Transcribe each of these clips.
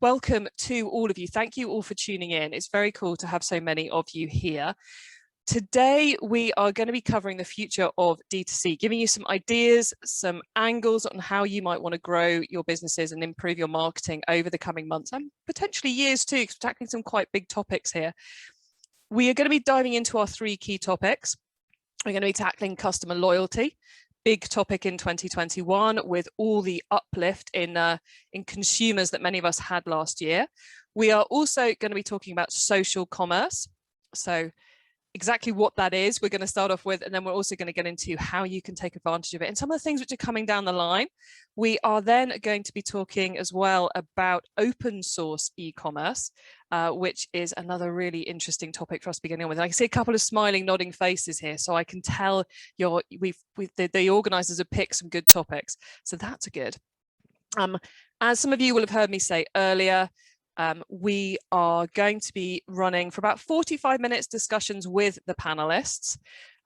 welcome to all of you. Thank you all for tuning in. It's very cool to have so many of you here. Today, we are going to be covering the future of D2C, giving you some ideas, some angles on how you might want to grow your businesses and improve your marketing over the coming months and potentially years too, because we're tackling some quite big topics here. We are going to be diving into our three key topics. We're going to be tackling customer loyalty, big topic in 2021 with all the uplift in consumers that many of us had last year. We are also going to be talking about social commerce. So exactly what that is, we're going to start off with, and then we're also going to get into how you can take advantage of it and some of the things which are coming down the line. We are then going to be talking as well about open source e-commerce, which is another really interesting topic for us beginning with. And I can see a couple of smiling, nodding faces here, so I can tell the organisers have picked some good topics, so that's good. As some of you will have heard me say earlier, we are going to be running for about 45 minutes discussions with the panelists.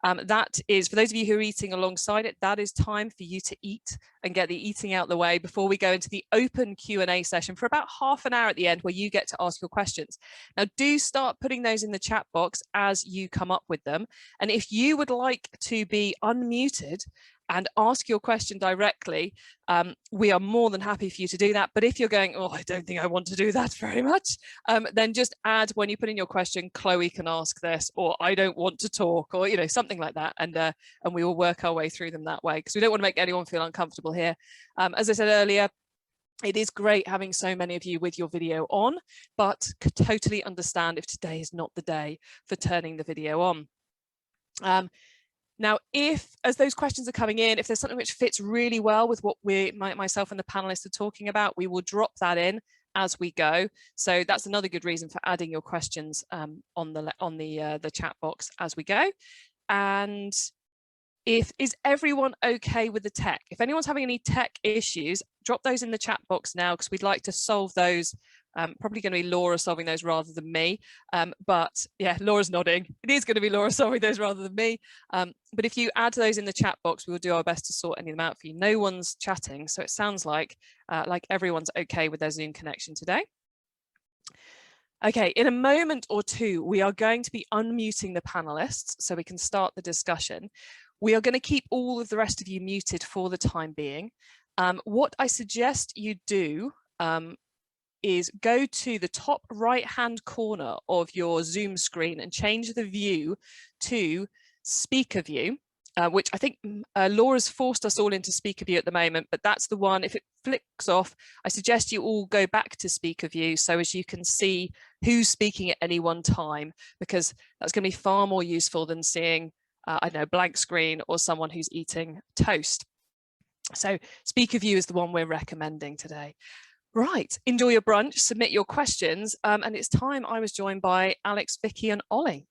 That is, for those of you who are eating alongside it, that is time for you to eat and get the eating out the way before we go into the open Q&A session for about half an hour at the end where you get to ask your questions. Now, do start putting those in the chat box as you come up with them. And if you would like to be unmuted and ask your question directly, we are more than happy for you to do that. But if you're going, oh, I don't think I want to do that very much, then just add, when you put in your question, Chloe can ask this, or I don't want to talk, or something like that, and we will work our way through them that way, because we don't want to make anyone feel uncomfortable here. As I said earlier, it is great having so many of you with your video on, but could totally understand if today is not the day for turning the video on. Now, as those questions are coming in, if there's something which fits really well with what myself and the panelists are talking about, we will drop that in as we go. So that's another good reason for adding your questions on the chat box as we go. And is everyone okay with the tech? If anyone's having any tech issues, drop those in the chat box now, because we'd like to solve those. Probably going to be Laura solving those rather than me, but yeah, Laura's nodding. It is going to be Laura solving those rather than me. But if you add those in the chat box, we will do our best to sort any of them out for you. No one's chatting, so it sounds like everyone's okay with their Zoom connection today. Okay, in a moment or two, we are going to be unmuting the panelists so we can start the discussion. We are going to keep all of the rest of you muted for the time being. What I suggest you do is go to the top right-hand corner of your Zoom screen and change the view to speaker view, which I think Laura's forced us all into speaker view at the moment, but that's the one. If it flicks off, I suggest you all go back to speaker view so as you can see who's speaking at any one time, because that's going to be far more useful than seeing, I don't know, blank screen or someone who's eating toast. So speaker view is the one we're recommending today. Right, enjoy your brunch, submit your questions, and it's time I was joined by Alex, Vicky and Ollie.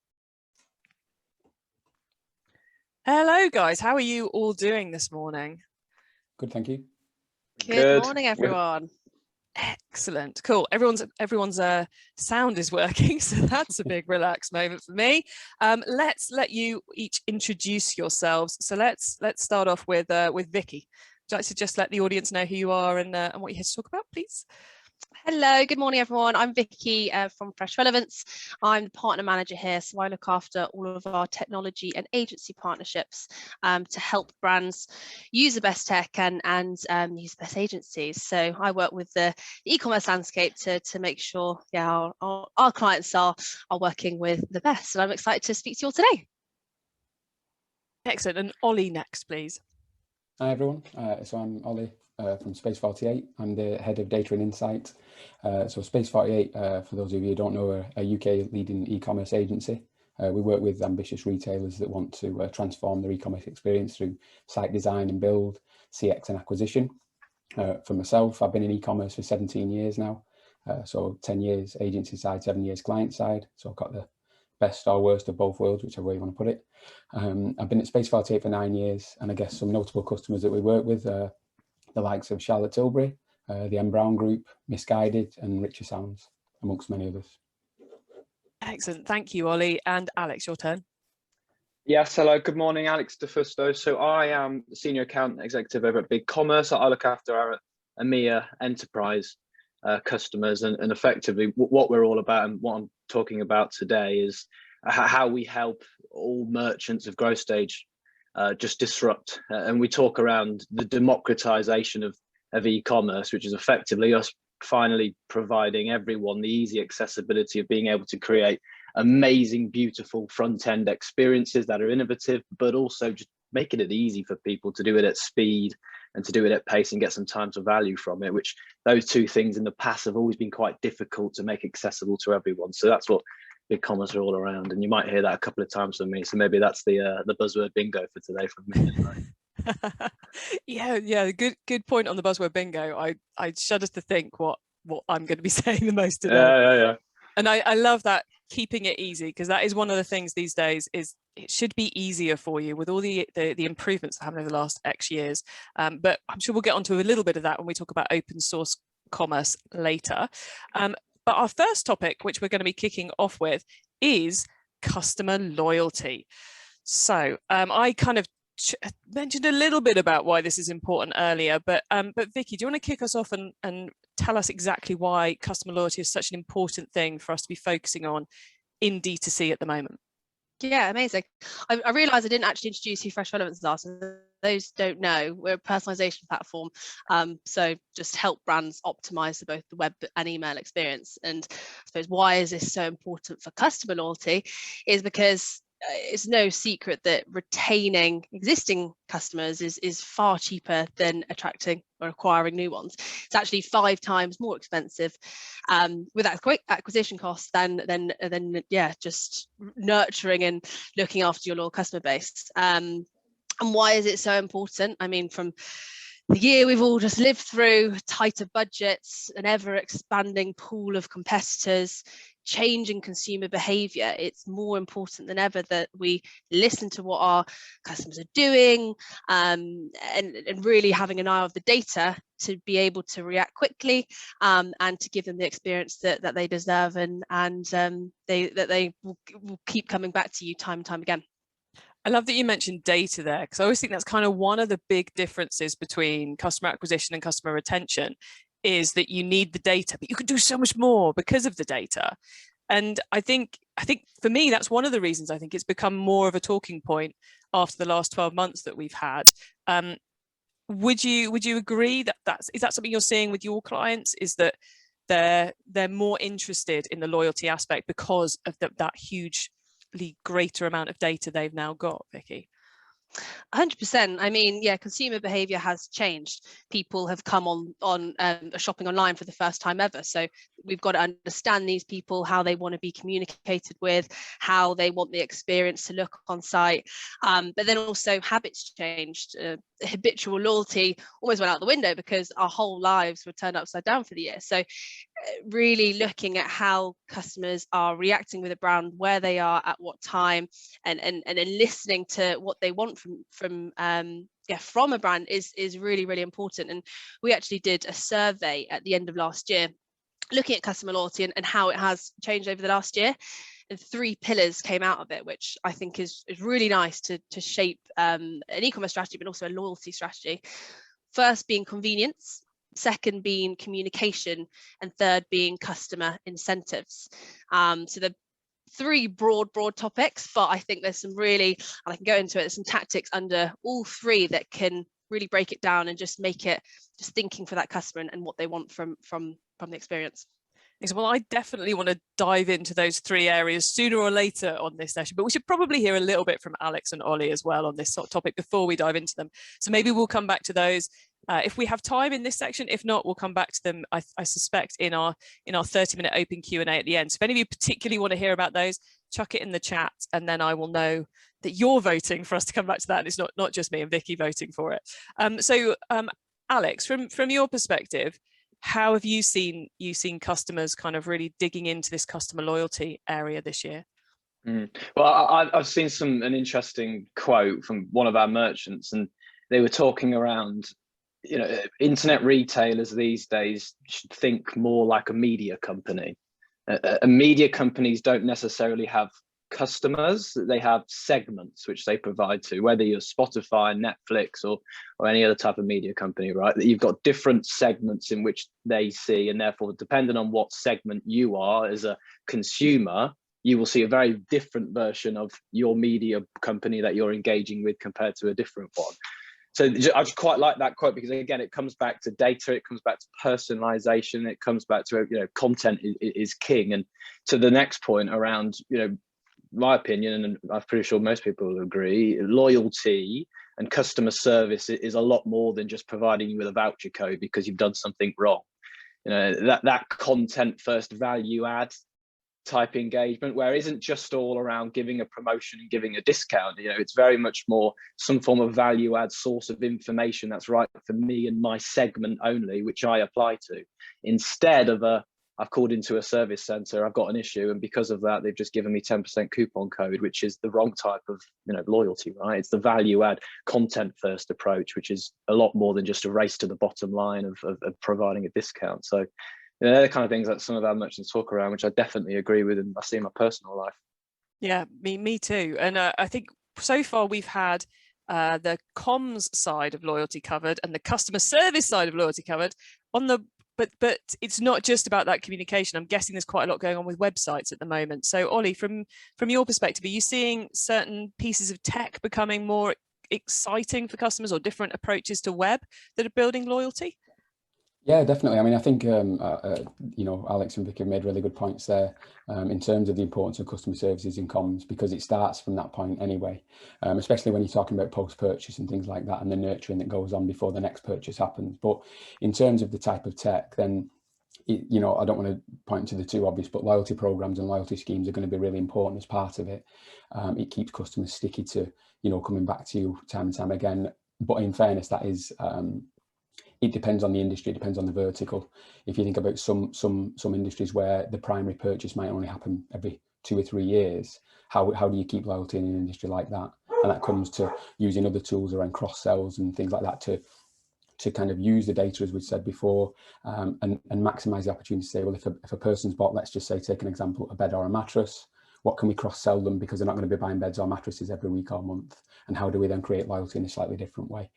Hello guys, how are you all doing this morning? Good, thank you. Good morning, everyone. Excellent, cool. Everyone's sound is working, so that's a big relaxed moment for me. Let's let you each introduce yourselves. So let's start off with Vicky. Would you like to just let the audience know who you are and what you're here to talk about, please? Hello, good morning, everyone. I'm Vicky from Fresh Relevance. I'm the partner manager here, so I look after all of our technology and agency partnerships to help brands use the best tech and use the best agencies. So I work with the e-commerce landscape to make sure our clients are working with the best. And I'm excited to speak to you all today. Excellent. And Ollie next, please. Hi everyone, so I'm Ollie from Space 48. I'm the head of data and insight. So Space 48, for those of you who don't know, are a UK leading e-commerce agency. We work with ambitious retailers that want to transform their e-commerce experience through site design and build, CX and acquisition. For myself, I've been in e-commerce for 17 years now. So 10 years agency side, 7 years client side. So I've got the best or worst of both worlds, whichever way you want to put it. I've been at Space 48 for 9 years, and I guess some notable customers that we work with, the likes of Charlotte Tilbury, the M Brown Group, Misguided and Richer Sounds, amongst many others. Excellent, thank you, Ollie. And Alex, your turn. Yes, hello, good morning, Alex DeFusto. So I am the Senior Account Executive over at BigCommerce. I look after our EMEA enterprise. customers, and effectively what we're all about, and what I'm talking about today is how we help all merchants of growth stage just disrupt. And we talk around the democratization of e-commerce, which is effectively us finally providing everyone the easy accessibility of being able to create amazing, beautiful front-end experiences that are innovative, but also just making it easy for people to do it at speed and to do it at pace and get some time to value from it, which those two things in the past have always been quite difficult to make accessible to everyone. So that's what e-commerce are all around, and you might hear that a couple of times from me. So maybe that's the buzzword bingo for today from me. Yeah, good point on the buzzword bingo. I shudder to think what I'm going to be saying the most today. Yeah. And I love that, keeping it easy, because that is one of the things these days. Is it should be easier for you with all the improvements that happened over the last X years. But I'm sure we'll get onto a little bit of that when we talk about open source commerce later. But our first topic, which we're going to be kicking off with, is customer loyalty. So I kind of mentioned a little bit about why this is important earlier, but Vicky, do you want to kick us off and tell us exactly why customer loyalty is such an important thing for us to be focusing on in D2C at the moment? Yeah, amazing. I realised I didn't actually introduce who Fresh Relevance are. So those don't know, we're a personalisation platform. So just help brands optimise both the web and email experience. And I suppose why is this so important for customer loyalty is because it's no secret that retaining existing customers is far cheaper than attracting or acquiring new ones. It's actually 5 times more expensive with that quick acquisition cost than just nurturing and looking after your loyal customer base. And why is it so important? I mean, from the year we've all just lived through, tighter budgets, an ever expanding pool of competitors, changing consumer behavior, it's more important than ever that we listen to what our customers are doing, and really having an eye on the data to be able to react quickly, and to give them the experience that they deserve, and they will keep coming back to you time and time again. I love that you mentioned data there, because I always think that's kind of one of the big differences between customer acquisition and customer retention, is that you need the data, but you can do so much more because of the data. And I think for me, that's one of the reasons I think it's become more of a talking point after the last 12 months that we've had. Would you agree that is that something you're seeing with your clients, is that they're more interested in the loyalty aspect because of that hugely greater amount of data they've now got, Vicky? 100%. I mean, yeah, consumer behavior has changed. People have come on shopping online for the first time ever. So we've got to understand these people, how they want to be communicated with, how they want the experience to look on site. But then also habits changed. Habitual loyalty almost went out the window because our whole lives were turned upside down for the year. So really looking at how customers are reacting with a brand, where they are at what time, and then listening to what they want from a brand is really, really important. And we actually did a survey at the end of last year looking at customer loyalty and how it has changed over the last year. And 3 pillars came out of it, which I think is really nice to shape an e-commerce strategy, but also a loyalty strategy. First being convenience, second being communication, and third being customer incentives. So the 3 broad topics, but I think there's some really, and I can go into it, there's some tactics under all 3 that can really break it down and just make it just thinking for that customer and what they want from the experience. Well, I definitely want to dive into those 3 areas sooner or later on this session, but we should probably hear a little bit from Alex and Ollie as well on this sort of topic before we dive into them. So maybe we'll come back to those if we have time in this section. If not, we'll come back to them, I suspect, in our 30-minute open Q&A at the end. So if any of you particularly want to hear about those, chuck it in the chat, and then I will know that you're voting for us to come back to that, and it's not just me and Vicky voting for it. Alex, from your perspective, how have you seen customers kind of really digging into this customer loyalty area this year? Well, I've seen an interesting quote from one of our merchants, and they were talking around, internet retailers these days should think more like a media company. And media companies don't necessarily have customers, they have segments which they provide to, whether you're Spotify, Netflix, or any other type of media company, right? That you've got different segments in which they see, and therefore, depending on what segment you are as a consumer, you will see a very different version of your media company that you're engaging with compared to a different one. So I just quite like that quote, because again, it comes back to data, it comes back to personalization, it comes back to, content is king. And to the next point around, my opinion, and I'm pretty sure most people will agree, loyalty and customer service is a lot more than just providing you with a voucher code because you've done something wrong. That content first value add type engagement, where it isn't just all around giving a promotion and giving a discount. It's very much more some form of value add source of information that's right for me and my segment only, which I apply to, instead of I've called into a service center, I've got an issue, and because of that, they've just given me 10% coupon code, which is the wrong type of loyalty, right? It's the value add content first approach, which is a lot more than just a race to the bottom line of providing a discount. So they're the kind of things that some of our merchants talk around, which I definitely agree with, and I see in my personal life. Yeah, me too. And I think so far we've had the comms side of loyalty covered and the customer service side of loyalty covered. But it's not just about that communication. I'm guessing there's quite a lot going on with websites at the moment. So Ollie, from your perspective, are you seeing certain pieces of tech becoming more exciting for customers, or different approaches to web that are building loyalty? Yeah, definitely. I mean, I think, Alex and Vicky have made really good points there in terms of the importance of customer services in comms, because it starts from that point anyway, especially when you're talking about post-purchase and things like that, and the nurturing that goes on before the next purchase happens. But in terms of the type of tech, then, I don't want to point to the too obvious, but loyalty programs and loyalty schemes are going to be really important as part of it. It keeps customers sticky to, coming back to you time and time again. But in fairness, that is... it depends on the industry, it depends on the vertical. If you think about some industries where the primary purchase might only happen every 2 or 3 years, how do you keep loyalty in an industry like that? And that comes to using other tools around cross-sells and things like that to kind of use the data, as we said before, and maximize the opportunity to say, well, if a person's bought, let's just say, take an example, a bed or a mattress, what can we cross-sell them, because they're not going to be buying beds or mattresses every week or month, and how do we then create loyalty in a slightly different way?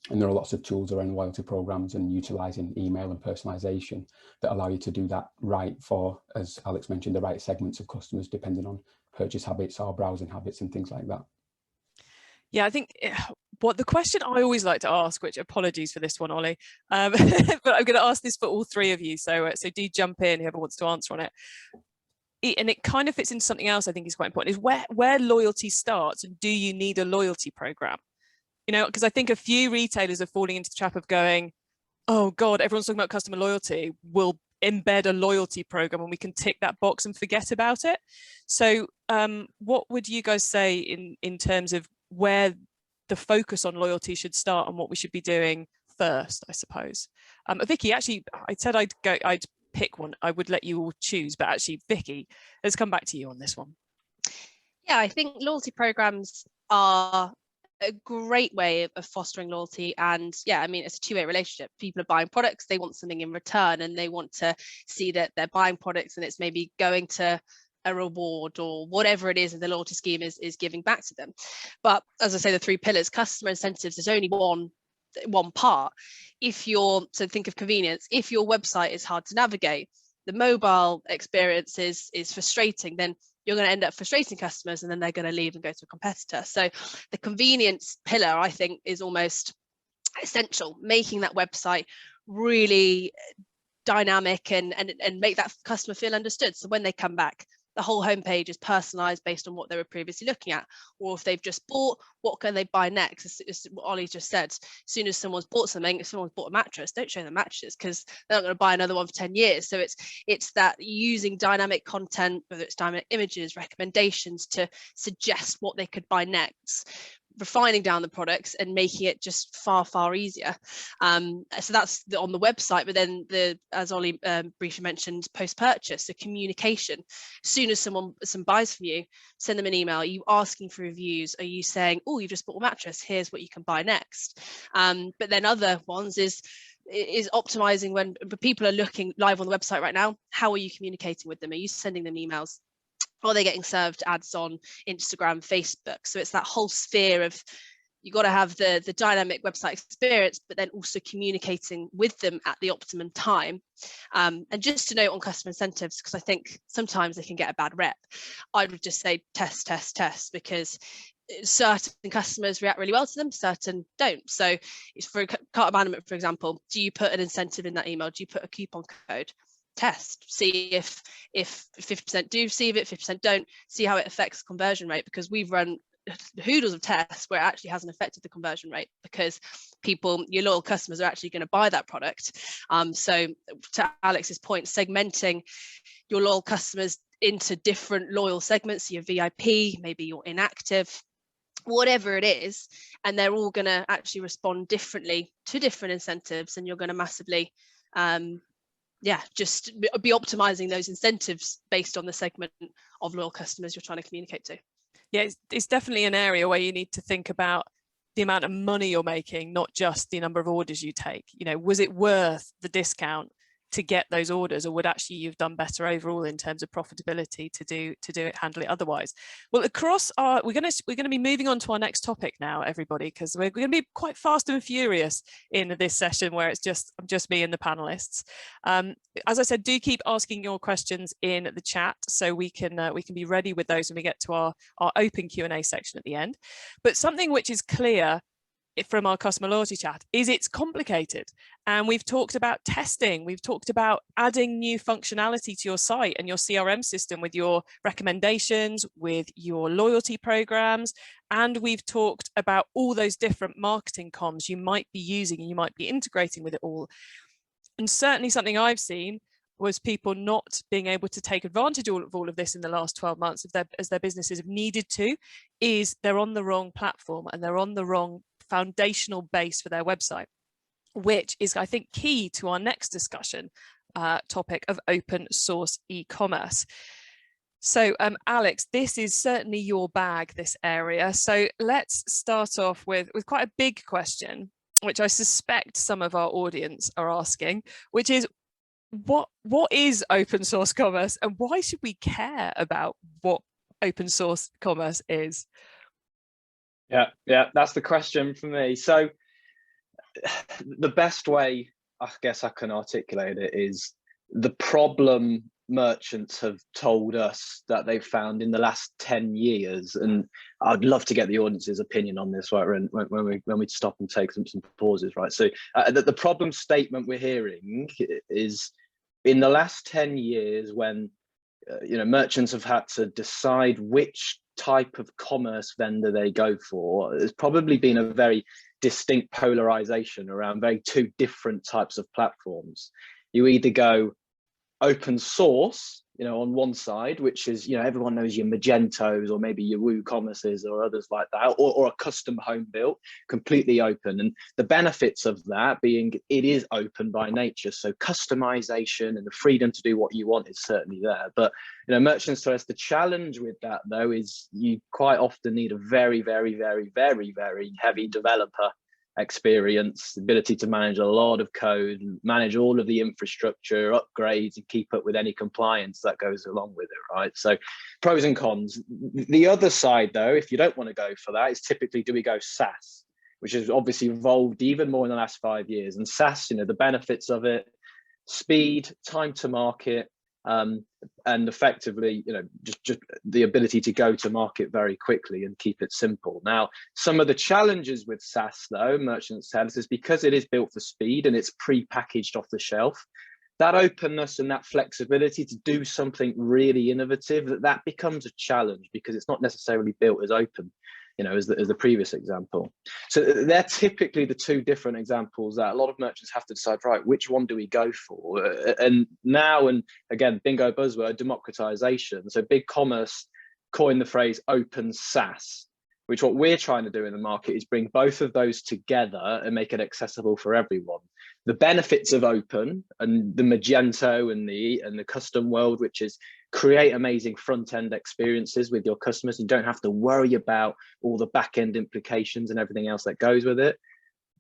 And there are lots of tools around loyalty programs and utilizing email and personalization that allow you to do that right for, as Alex mentioned, the right segments of customers, depending on purchase habits or browsing habits and things like that. Yeah, I think the question I always like to ask, which apologies for this one, Ollie, but I'm going to ask this for all three of you. So do jump in, whoever wants to answer on it. And it kind of fits into something else I think is quite important, is where loyalty starts, and do you need a loyalty program? Because I think a few retailers are falling into the trap of going, oh God, everyone's talking about customer loyalty, we'll embed a loyalty program and we can tick that box and forget about it. So what would you guys say in terms of where the focus on loyalty should start and what we should be doing first, I suppose? Vicky, actually, I said I'd pick one. I would let you all choose, but actually, Vicky, let's come back to you on this one. Yeah, I think loyalty programs are a great way of fostering loyalty, and yeah, I mean, it's a two-way relationship. People are buying products, they want something in return, and they want to see that they're buying products and it's maybe going to a reward or whatever it is that the loyalty scheme is giving back to them. But as I say, the three pillars, customer incentives is only one part. So think of convenience. If your website is hard to navigate, the mobile experience is frustrating, then you're going to end up frustrating customers, and then they're going to leave and go to a competitor. So the convenience pillar, I think, is almost essential, making that website really dynamic and make that customer feel understood. So when they come back, the whole homepage is personalized based on what they were previously looking at. Or if they've just bought, what can they buy next? It's what Ollie just said. As soon as someone's bought something, if someone's bought a mattress, don't show them mattresses, because they're not going to buy another one for 10 years. So it's that using dynamic content, whether it's dynamic images, recommendations, to suggest what they could buy next, refining down the products and making it just far easier. So that's on the website, but then as Ollie briefly mentioned, post-purchase, so communication. As soon as someone buys from you, send them an email. Are you asking for reviews? Are you saying, oh, you just bought a mattress, here's what you can buy next? But then other ones is optimizing when people are looking live on the website right now. How are you communicating with them? Are you sending them emails? Or they're getting served ads on Instagram, Facebook. So it's that whole sphere of, you've got to have the dynamic website experience, but then also communicating with them at the optimum time. And just to note on customer incentives, because I think sometimes they can get a bad rep, I would just say test, test, test, because certain customers react really well to them, certain don't. So it's for cart abandonment, for example, do you put an incentive in that email? Do you put a coupon code? Test, see if 50% do receive it, 50% don't, see how it affects conversion rate, because we've run hoodles of tests where it actually hasn't affected the conversion rate, because people, your loyal customers, are actually going to buy that product. So to Alex's point, segmenting your loyal customers into different loyal segments, your VIP, maybe your inactive, whatever it is, and they're all going to actually respond differently to different incentives, and you're going to massively just be optimizing those incentives based on the segment of loyal customers you're trying to communicate to. Yeah, it's definitely an area where you need to think about the amount of money you're making, not just the number of orders you take. You know, was it worth the discount to get those orders, or would actually you've done better overall in terms of profitability to handle it otherwise? Well, across our, we're going to be moving on to our next topic now, everybody, because we're going to be quite fast and furious in this session where it's just me and the panelists. As I said, do keep asking your questions in the chat so we can be ready with those when we get to our open Q&A section at the end. But something which is clear from our customer loyalty chat is it's complicated, and we've talked about testing, we've talked about adding new functionality to your site and your CRM system with your recommendations, with your loyalty programs, and we've talked about all those different marketing comms you might be using and you might be integrating with it all. And certainly something I've seen was people not being able to take advantage of all of this in the last 12 months as their businesses have needed to, is they're on the wrong platform and they're on the wrong foundational base for their website, which is, I think, key to our next discussion topic of open source e-commerce. So Alex, this is certainly your bag, this area. So let's start off with quite a big question, which I suspect some of our audience are asking, which is, what is open source commerce, and why should we care about what open source commerce is? Yeah, that's the question for me. So the best way I guess I can articulate it is the problem merchants have told us that they've found in the last 10 years, and I'd love to get the audience's opinion on this, right, when we stop and take some pauses, right? So the problem statement we're hearing is, in the last 10 years, when merchants have had to decide which type of commerce vendor they go for, there's probably been a very distinct polarization around very two different types of platforms. You either go open source, on one side, which is, everyone knows your Magentos or maybe your WooCommerces or others like that, or a custom home built, completely open. And the benefits of that being it is open by nature. So customization and the freedom to do what you want is certainly there. But, merchants tell us the challenge with that, though, is you quite often need a very, very, very, very, very heavy developer experience, the ability to manage a lot of code, manage all of the infrastructure upgrades, and keep up with any compliance that goes along with it, right? So pros and cons. The other side, though, if you don't want to go for that, is typically, do we go SaaS, which has obviously evolved even more in the last 5 years. And SaaS, the benefits of it, speed, time to market, and effectively, just the ability to go to market very quickly and keep it simple. Now, some of the challenges with SaaS, though, merchants tell us, is because it is built for speed and it's pre-packaged off the shelf, that openness and that flexibility to do something really innovative, that becomes a challenge because it's not necessarily built as open, as the previous example. So they're typically the two different examples that a lot of merchants have to decide, right, which one do we go for? And now, and again, bingo buzzword, democratization. So BigCommerce coined the phrase open SaaS, which what we're trying to do in the market is bring both of those together and make it accessible for everyone. The benefits of open and the Magento and the custom world, which is create amazing front-end experiences with your customers. You don't have to worry about all the back-end implications and everything else that goes with it.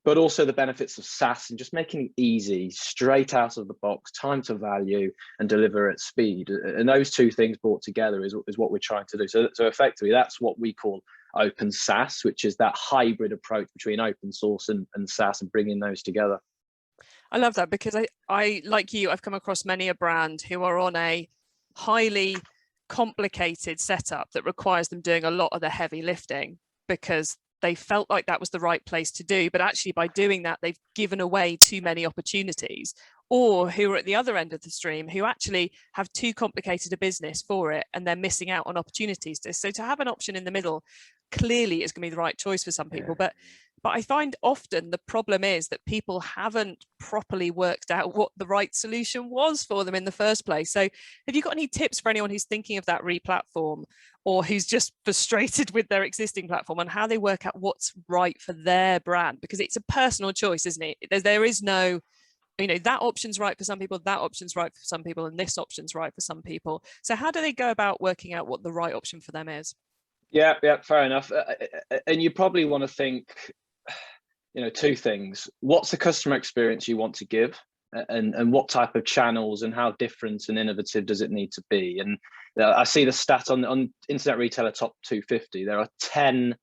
but also the benefits of SaaS and just making it easy, straight out of the box, time to value, and deliver at speed. And those two things brought together is what we're trying to do. So effectively, that's what we call open SaaS, which is that hybrid approach between open source and SaaS, and bringing those together. I love that, because I like you, I've come across many a brand who are on a highly complicated setup that requires them doing a lot of the heavy lifting because they felt like that was the right place to do, but actually by doing that they've given away too many opportunities, or who are at the other end of the stream who actually have too complicated a business for it and they're missing out on opportunities. So to have an option in the middle clearly is going to be the right choice for some people. But I find often the problem is that people haven't properly worked out what the right solution was for them in the first place. So have you got any tips for anyone who's thinking of that re-platform, or who's just frustrated with their existing platform, on how they work out what's right for their brand? Because it's a personal choice, isn't it? There is no, you know, that option's right for some people, that option's right for some people, and this option's right for some people. So how do they go about working out what the right option for them is? Yeah, fair enough. And you probably want to think, you know, two things. What's the customer experience you want to give, and what type of channels and how different and innovative does it need to be? And I see the stat on Internet Retailer Top 250, there are 10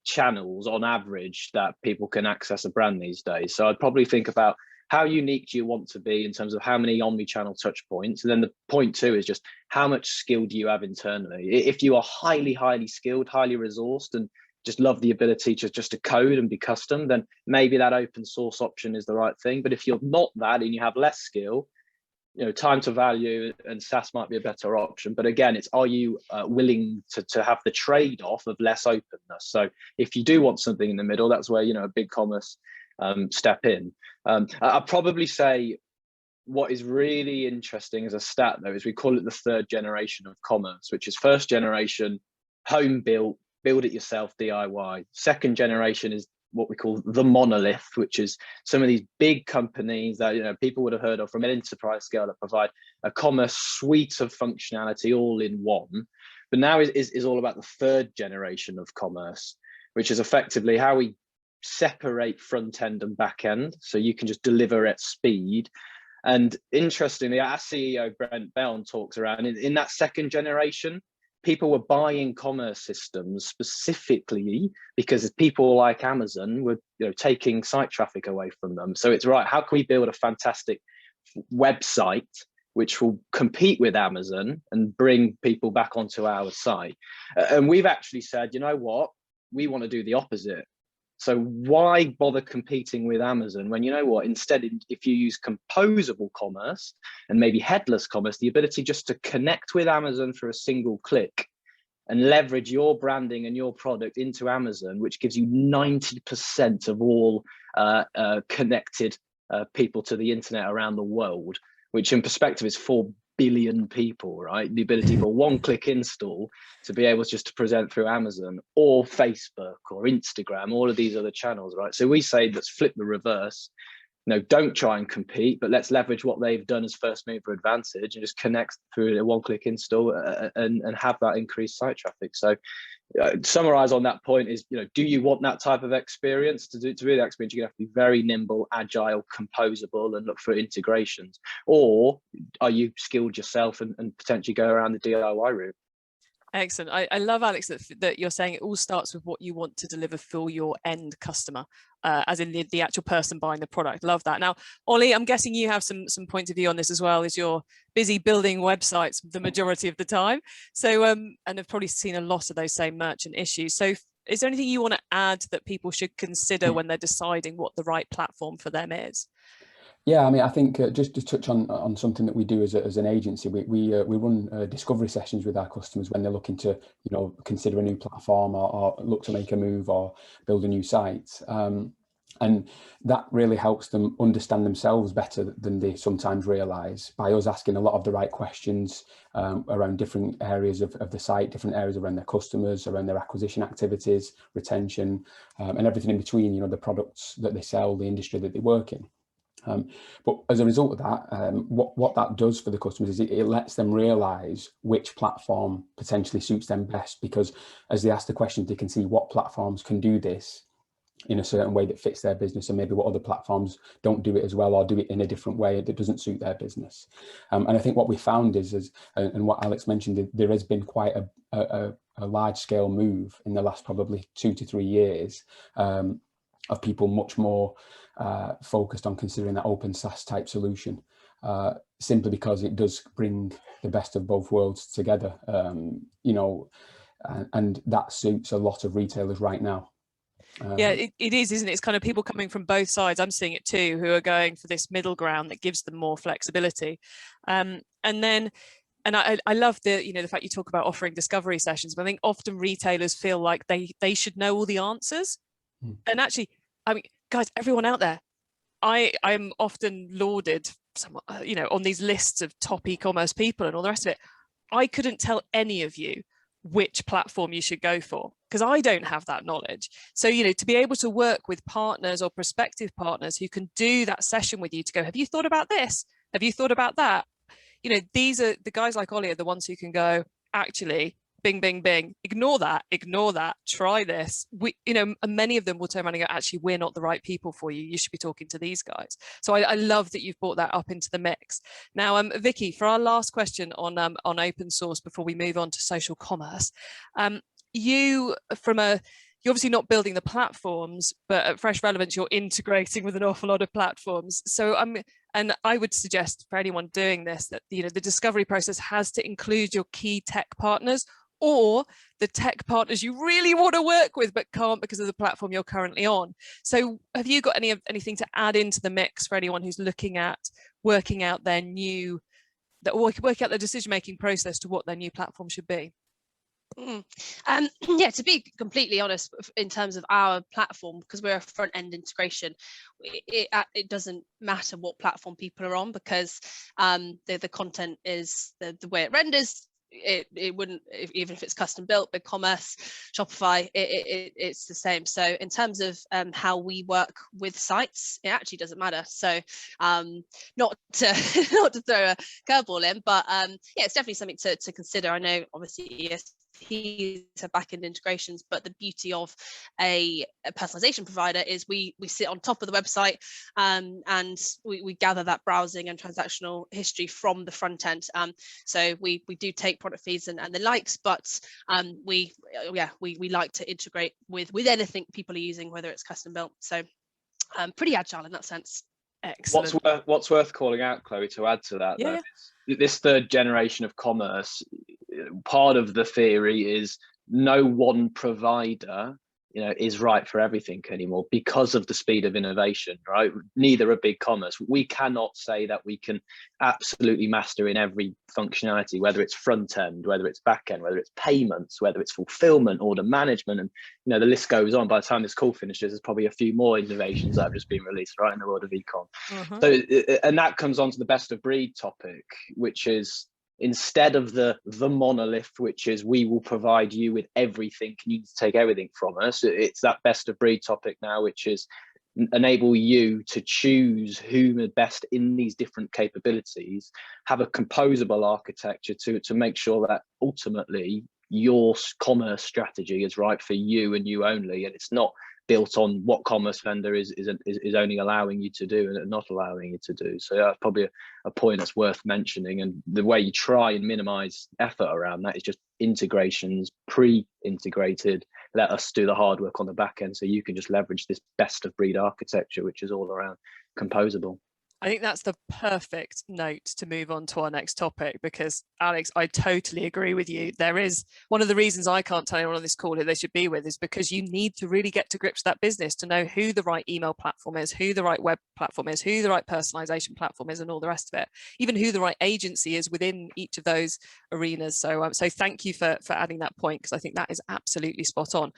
channels on average that people can access a brand these days. So I'd probably think about how unique do you want to be in terms of how many omni-channel touch points? And then the point two is just how much skill do you have internally? If you are highly skilled, highly resourced, and just love the ability just to code and be custom, then maybe that open source option is the right thing. But if you're not that and you have less skill, you know, time to value and SaaS might be a better option. But again, it's, are you willing to have the trade-off of less openness? So if you do want something in the middle, that's where, you know, a big commerce step in. I'd probably say what is really interesting as a stat, though, is we call it the third generation of commerce, which is first generation, home built, build it yourself, DIY. Second generation is what we call the monolith, which is some of these big companies that, you know, people would have heard of from an enterprise scale that provide a commerce suite of functionality all in one. But now is all about the third generation of commerce, which is effectively how we separate front end and back end, so you can just deliver at speed. And interestingly, our CEO Brent Bell talks around in that second generation, people were buying commerce systems specifically because people like Amazon were, you know, taking site traffic away from them. So it's right, how can we build a fantastic website which will compete with Amazon and bring people back onto our site? And we've actually said, you know what, we want to do the opposite. So why bother competing with Amazon when, you know what, instead, if you use composable commerce and maybe headless commerce, the ability just to connect with Amazon for a single click and leverage your branding and your product into Amazon, which gives you 90% of all connected people to the internet around the world, which in perspective is 4 billion people, right? The ability for one click install to be able just to present through Amazon or Facebook or Instagram, all of these other channels, right? So we say, let's flip the reverse. No, don't try and compete, but let's leverage what they've done as first mover advantage and just connect through a one click install and have that increased site traffic. So summarize on that point is, you know, do you want that type of experience? To do that experience, you're gonna have to be very nimble, agile, composable, and look for integrations. Or are you skilled yourself and potentially go around the DIY route? Excellent. I love, Alex, that you're saying it all starts with what you want to deliver for your end customer, as in the actual person buying the product. Love that. Now, Ollie, I'm guessing you have some points of view on this as well, as you're busy building websites the majority of the time. So, and have probably seen a lot of those same merchant issues. So is there anything you want to add that people should consider when they're deciding what the right platform for them is? Yeah, I mean, I think just to touch on something that we do as an agency, we run discovery sessions with our customers when they're looking to, you know, consider a new platform or look to make a move or build a new site. And that really helps them understand themselves better than they sometimes realise, by us asking a lot of the right questions around different areas of the site, different areas around their customers, around their acquisition activities, retention, and everything in between, you know, the products that they sell, the industry that they work in. But as a result of that, what that does for the customers is it lets them realise which platform potentially suits them best, because as they ask the questions, they can see what platforms can do this in a certain way that fits their business, and maybe what other platforms don't do it as well, or do it in a different way that doesn't suit their business. And I think what we found is and what Alex mentioned, there has been quite a large scale move in the last probably 2 to 3 years of people much more focused on considering that open SaaS type solution, simply because it does bring the best of both worlds together, you know, and that suits a lot of retailers right now. Yeah, it is, isn't it? It's kind of people coming from both sides. I'm seeing it too, who are going for this middle ground that gives them more flexibility. And I love the, you know, the fact you talk about offering discovery sessions, but I think often retailers feel like they should know all the answers. And actually, I mean, guys, everyone out there, I'm often lauded, you know, on these lists of top e-commerce people and all the rest of it. I couldn't tell any of you which platform you should go for, because I don't have that knowledge. So, you know, to be able to work with partners or prospective partners who can do that session with you to go, have you thought about this? Have you thought about that? You know, these are the guys like Ollie are the ones who can go, actually, bing, bing, bing, ignore that, try this. You know, and many of them will turn around and go, actually, we're not the right people for you. You should be talking to these guys. So I love that you've brought that up into the mix. Now, Vicky, for our last question on open source before we move on to social commerce, you're obviously not building the platforms, but at Fresh Relevance, you're integrating with an awful lot of platforms. So and I would suggest for anyone doing this that, you know, the discovery process has to include your key tech partners, or the tech partners you really want to work with but can't because of the platform you're currently on. So have you got anything to add into the mix for anyone who's looking at working out their decision-making process to what their new platform should be? Yeah, to be completely honest, in terms of our platform, because we're a front-end integration, it doesn't matter what platform people are on, because the content is the way it renders. It wouldn't, even if it's custom built, BigCommerce, Shopify, it's the same. So in terms of how we work with sites, it actually doesn't matter. So not to throw a curveball in, but yeah, it's definitely something to consider. I know obviously ESPs have back-end integrations, but the beauty of a personalization provider is we sit on top of the website, and we gather that browsing and transactional history from the front end. So we do take product feeds and the likes, but we like to integrate with anything people are using, whether it's custom built. So pretty agile in that sense. Excellent. What's worth calling out, Chloe, to add to that, though, is this third generation of commerce. Part of the theory is no one provider, you know, is right for everything anymore because of the speed of innovation, right? Neither are BigCommerce. We cannot say that we can absolutely master in every functionality, whether it's front end, whether it's back end, whether it's payments, whether it's fulfillment, order management, and, you know, the list goes on. By the time this call finishes, there's probably a few more innovations that have just been released, right, in the world of e-com. So, and that comes on to the best of breed topic, which is, instead of the monolith, which is we will provide you with everything and you need to take everything from us, it's that best of breed topic now, which is enable you to choose whom are best in these different capabilities, have a composable architecture to make sure that ultimately your commerce strategy is right for you and you only, and it's not built on what commerce vendor is only allowing you to do and not allowing you to do. So that's probably a point that's worth mentioning. And the way you try and minimize effort around that is just integrations, pre-integrated. Let us do the hard work on the back end so you can just leverage this best of breed architecture, which is all around composable. I think that's the perfect note to move on to our next topic, because Alex, I totally agree with you. There is one of the reasons I can't tell anyone on this call who they should be with is because you need to really get to grips with that business to know who the right email platform is, who the right web platform is, who the right personalization platform is, and all the rest of it, even who the right agency is within each of those arenas. So thank you for adding that point, because I think that is absolutely spot on.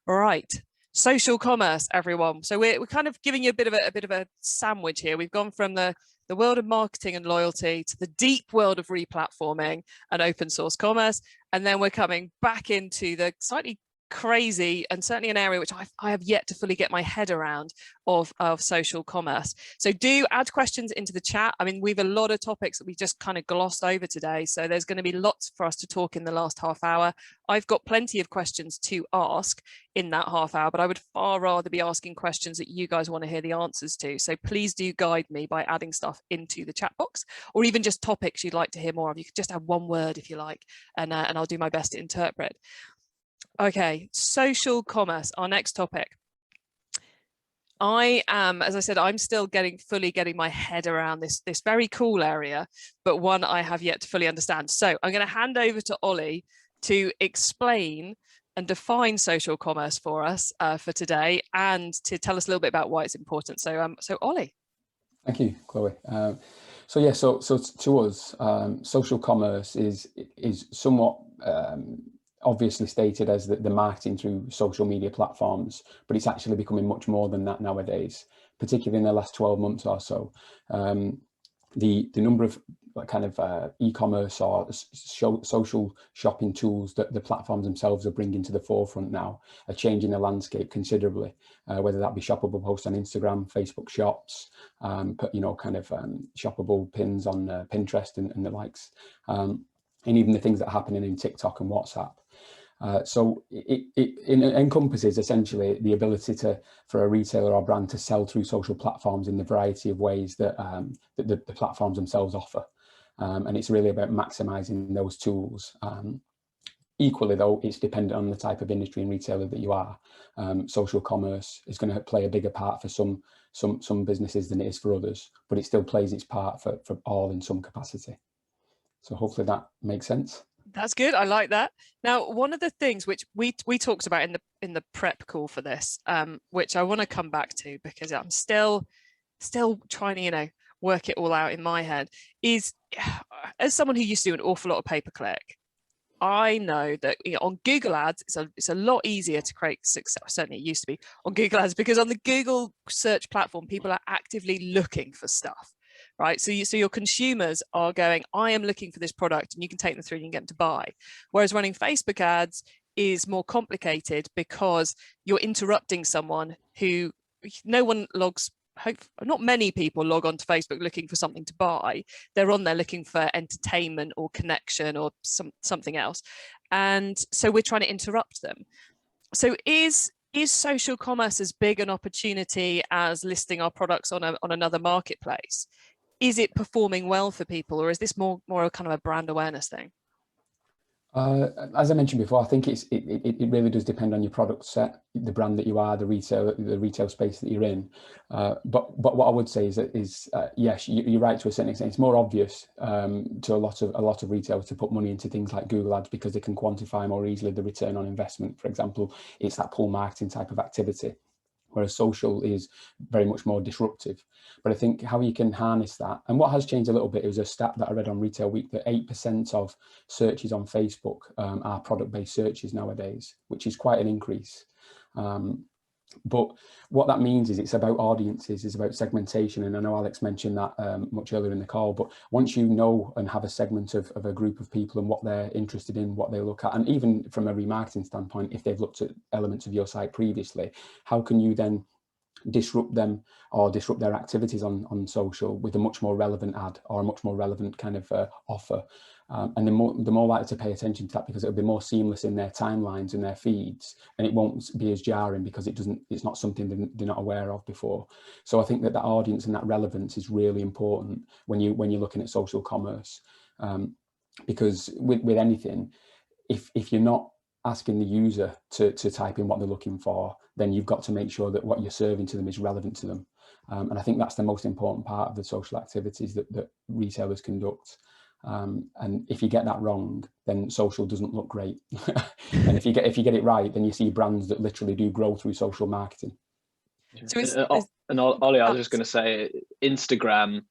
All right. Social commerce, everyone. So we're kind of giving you a bit of a sandwich here. We've gone from the world of marketing and loyalty to the deep world of replatforming and open source commerce, and then we're coming back into the slightly crazy, and certainly an area which I have yet to fully get my head around of social commerce. So do add questions into the chat. I mean, we've a lot of topics that we just kind of glossed over today, so there's going to be lots for us to talk in the last half hour. I've got plenty of questions to ask in that half hour, but I would far rather be asking questions that you guys want to hear the answers to. So please do guide me by adding stuff into the chat box, or even just topics you'd like to hear more of. You could just add one word if you like, and I'll do my best to interpret. Okay, social commerce, our next topic. I am, as I said, I'm still fully getting my head around this very cool area, but one I have yet to fully understand. So I'm going to hand over to Ollie to explain and define social commerce for us for today, and to tell us a little bit about why it's important. So, so Ollie. Thank you, Chloe. So to us, social commerce is somewhat obviously stated as the marketing through social media platforms, but it's actually becoming much more than that nowadays, particularly in the last 12 months or so. The number of kind of e-commerce or social shopping tools that the platforms themselves are bringing to the forefront now are changing the landscape considerably, whether that be shoppable posts on Instagram, Facebook shops, shoppable pins on Pinterest and the likes, and even the things that are happening in TikTok and WhatsApp. So it encompasses essentially the ability for a retailer or brand to sell through social platforms in the variety of ways that the platforms themselves offer. And it's really about maximizing those tools. Equally though, it's dependent on the type of industry and retailer that you are. Social commerce is going to play a bigger part for some businesses than it is for others, but it still plays its part for all in some capacity. So hopefully that makes sense. That's good. I like that. Now, one of the things which we talked about in the prep call for this, which I want to come back to because I'm still trying to work it all out in my head, is as someone who used to do an awful lot of pay-per-click, I know that on Google Ads, it's a lot easier to create success. Certainly it used to be on Google Ads, because on the Google search platform, people are actively looking for stuff. Right, so your consumers are going, I am looking for this product, and you can take them through and you can get them to buy. Whereas running Facebook ads is more complicated because you're interrupting someone who not many people log onto Facebook looking for something to buy. They're on there looking for entertainment or connection or something else, and so we're trying to interrupt them. So is social commerce as big an opportunity as listing our products on another marketplace? Is it performing well for people, or is this more kind of a brand awareness thing? As I mentioned before, I think it really does depend on your product set, the brand that you are, the retail space that you're in. But what I would say is yes, you're right to a certain extent. It's more obvious to a lot of retailers to put money into things like Google Ads because they can quantify more easily the return on investment. For example, it's that pull marketing type of activity, whereas social is very much more disruptive. But I think how you can harness that, and what has changed a little bit, it was a stat that I read on Retail Week that 8% of searches on Facebook are product-based searches nowadays, which is quite an increase. But what that means is it's about audiences, it's about segmentation. And I know Alex mentioned that much earlier in the call, but once you know and have a segment of a group of people and what they're interested in, what they look at, and even from a remarketing standpoint, if they've looked at elements of your site previously, how can you then disrupt them or disrupt their activities on social with a much more relevant ad or a much more relevant kind of offer? And the more likely to pay attention to that, because it'll be more seamless in their timelines and their feeds, and it won't be as jarring because it's not something they're not aware of before. So I think that audience and that relevance is really important when you're looking at social commerce, because with anything, if you're not asking the user to type in what they're looking for, then you've got to make sure that what you're serving to them is relevant to them. And I think that's the most important part of the social activities that retailers conduct. And if you get that wrong, then social doesn't look great. And if you get it right, then you see brands that literally do grow through social marketing. And Ollie, I was just going to say, Instagram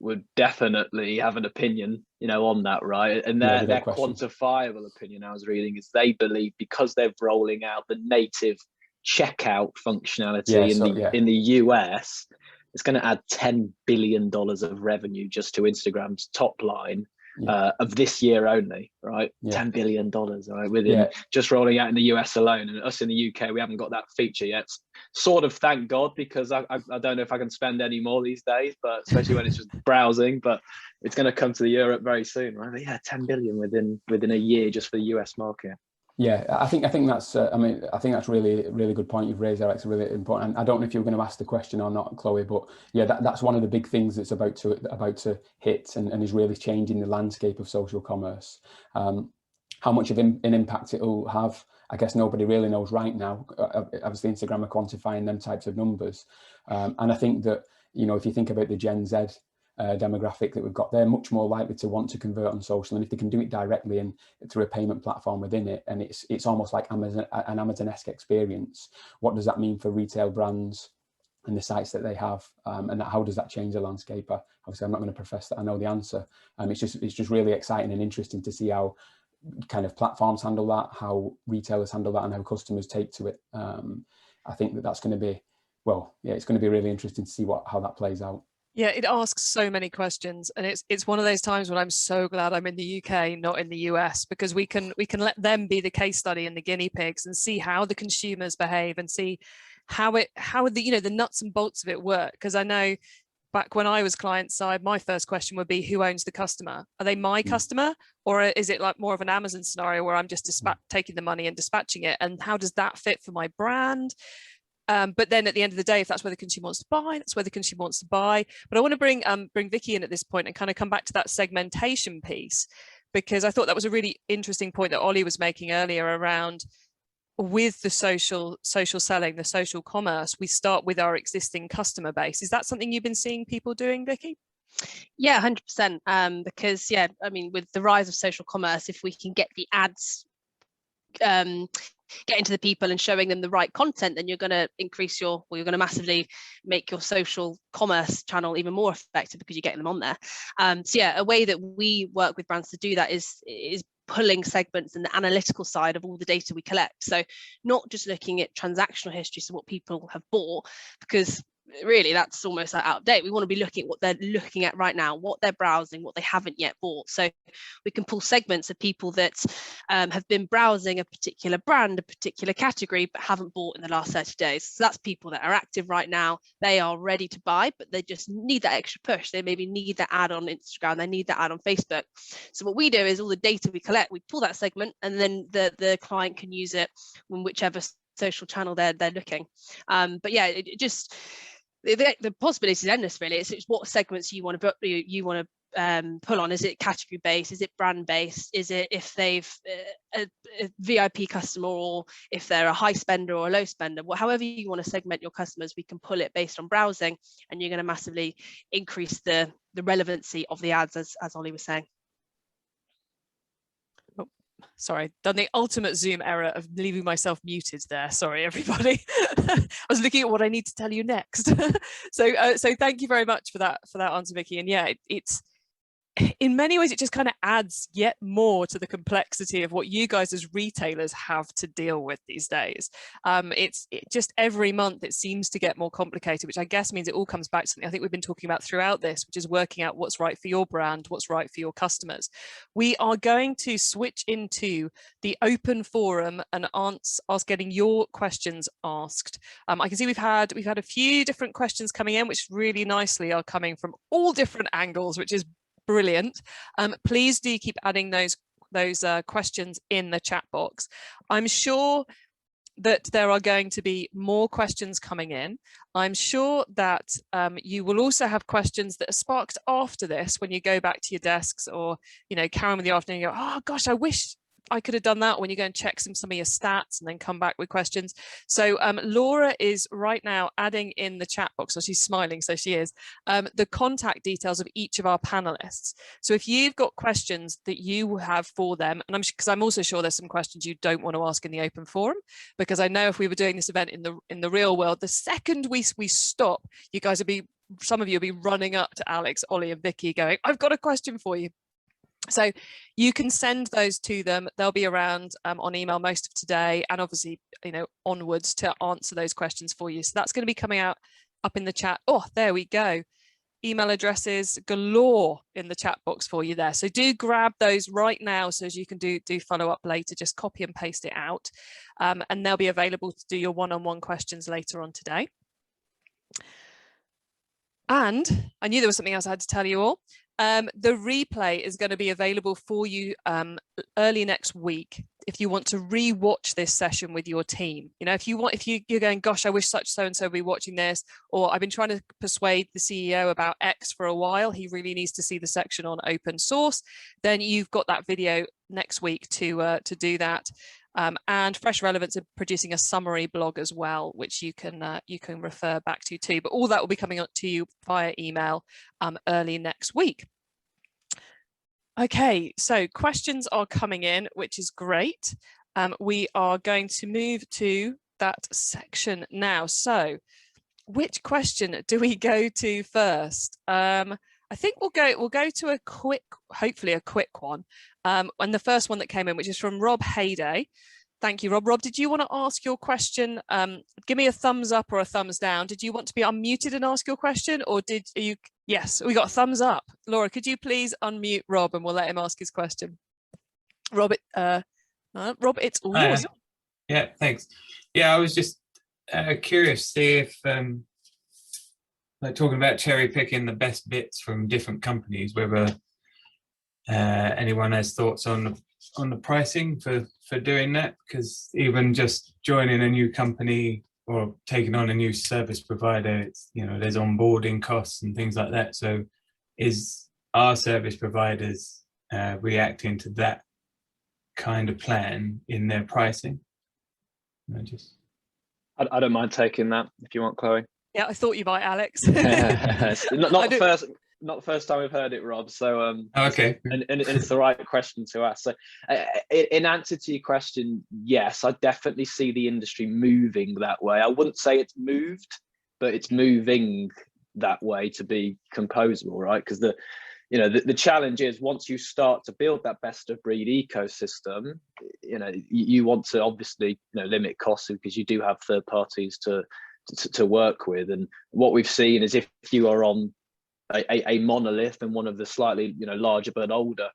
would definitely have an opinion, on that, right? And their quantifiable opinion I was reading is they believe because they're rolling out the native checkout functionality in the US, it's going to add $10 billion of revenue just to Instagram's top line of this year only, right? Yeah. $10 billion, right? Within just rolling out in the US alone, and us in the UK, we haven't got that feature yet. Sort of, thank God, because I don't know if I can spend any more these days, but especially when it's just browsing. But it's going to come to Europe very soon, right? But yeah, 10 billion within a year just for the US market. Yeah, I think that's I mean, I think that's really good point you've raised, Alex. Really important. And I don't know if you were going to ask the question or not, Chloe, but yeah, that's one of the big things that's about to hit and is really changing the landscape of social commerce. How much of an impact it will have, I guess nobody really knows right now. Obviously, Instagram are quantifying them types of numbers, and I think that, you know, if you think about the Gen Z demographic that we've got, they're much more likely to want to convert on social, and if they can do it directly and through a payment platform within it, and it's almost like an Amazon-esque experience. What does that mean for retail brands and the sites that they have, and how does that change the landscape? Obviously, I'm not going to profess that I know the answer. It's just really exciting and interesting to see how kind of platforms handle that, how retailers handle that, and how customers take to it. I think that's going to be, well, yeah, it's going to be really interesting to see how that plays out. Yeah, it asks so many questions, and it's one of those times when I'm so glad I'm in the UK, not in the US, because we can let them be the case study and the guinea pigs and see how the consumers behave and see how the, you know, the nuts and bolts of it work. Because I know back when I was client side, my first question would be, who owns the customer? Are they my customer, or is it like more of an Amazon scenario where I'm just taking the money and dispatching it? And how does that fit for my brand? But then at the end of the day, if that's where the consumer wants to buy, that's where the consumer wants to buy. But I want to bring Vicky in at this point and kind of come back to that segmentation piece, because I thought that was a really interesting point that Ollie was making earlier around, with the social selling, the social commerce, we start with our existing customer base. Is that something you've been seeing people doing, Vicky? Yeah, 100%. Because yeah, I mean, with the rise of social commerce, if we can get the ads getting to the people and showing them the right content, then you're going to you're going to massively make your social commerce channel even more effective because you're getting them on there. So yeah, a way that we work with brands to do that is pulling segments and the analytical side of all the data we collect. So not just looking at transactional history, so what people have bought, because really that's almost out of date. We want to be looking at what they're looking at right now, what they're browsing, what they haven't yet bought. So we can pull segments of people that have been browsing a particular brand, a particular category, but haven't bought in the last 30 days. So that's people that are active right now. They are ready to buy, but they just need that extra push. They maybe need that ad on Instagram, they need that ad on Facebook. So what we do is all the data we collect, we pull that segment, and then the client can use it in whichever social channel they're looking. But yeah, it just, the possibilities is endless, really. It's what segments you want to pull on. Is it category based? Is it brand based? Is it if they've a VIP customer, or if they're a high spender or a low spender? However you want to segment your customers, we can pull it based on browsing, and you're going to massively increase the relevancy of the ads, as Ollie was saying. Sorry, done the ultimate Zoom error of leaving myself muted there. Sorry, everybody. I was looking at what I need to tell you next. So thank you very much for that answer, Vicky. And yeah, it's in many ways, it just kind of adds yet more to the complexity of what you guys as retailers have to deal with these days. It just every month it seems to get more complicated, which I guess means it all comes back to something I think we've been talking about throughout this, which is working out what's right for your brand, what's right for your customers. We are going to switch into the open forum and ask getting your questions asked. I can see we've had a few different questions coming in, which really nicely are coming from all different angles, which is brilliant. Please do keep adding those questions in the chat box. I'm sure that there are going to be more questions coming in. I'm sure that you will also have questions that are sparked after this when you go back to your desks, or carry on with the afternoon and go, oh gosh, I wish I could have done that, when you go and check some of your stats and then come back with questions. So Laura is right now adding in the chat box, so she's smiling, so she is, the contact details of each of our panelists. So if you've got questions that you have for them, and because I'm also sure there's some questions you don't want to ask in the open forum, because I know if we were doing this event in the real world, the second we stop, you guys some of you will be running up to Alex, Ollie and Vicky going, I've got a question for you. So you can send those to them. They'll be around on email most of today, and obviously, onwards to answer those questions for you. So that's going to be coming out up in the chat. Oh, there we go. email addresses galore in the chat box for you there. So do grab those right now so as you can do follow up later. Just copy and paste it out, and they'll be available to do your one-on-one questions later on today. And I knew there was something else I had to tell you all. The replay is going to be available for you early next week if you want to re-watch this session with your team. You know, if you're going, gosh, I wish such so-and-so would be watching this, or I've been trying to persuade the CEO about X for a while, he really needs to see the section on open source, then you've got that video next week to do that. And Fresh Relevance are producing a summary blog as well, which you can refer back to too. But all that will be coming up to you via email early next week. Okay, so questions are coming in, which is great. We are going to move to that section now. So, which question do we go to first? I think we'll go to a quick, hopefully a quick one. And the first one that came in, which is from Rob Hayday. Thank you, Rob. Rob, did you want to ask your question? Give me a thumbs up or a thumbs down. Did you want to be unmuted and ask your question, or did you? Yes, we got a thumbs up. Laura, could you please unmute Rob and we'll let him ask his question. Rob, Rob, it's all yours. Yeah, thanks. Yeah, I was just curious to see if, like talking about cherry picking the best bits from different companies, whether anyone has thoughts on the pricing for doing that, because even just joining a new company or taking on a new service provider, it's, you know, there's onboarding costs and things like that. So is our service providers reacting to that kind of plan in their pricing? I don't mind taking that if you want, Chloe. Yeah, I thought you might, Alex. Not the first time we've heard it, Rob. So okay, and it's the right question to ask. So in answer to your question, yes, I definitely see the industry moving that way. I wouldn't say it's moved, but it's moving that way to be composable, right? Because the challenge is, once you start to build that best of breed ecosystem, you want to obviously limit costs, because you do have third parties to work with. And what we've seen is, if you are on a monolith and one of the slightly larger but older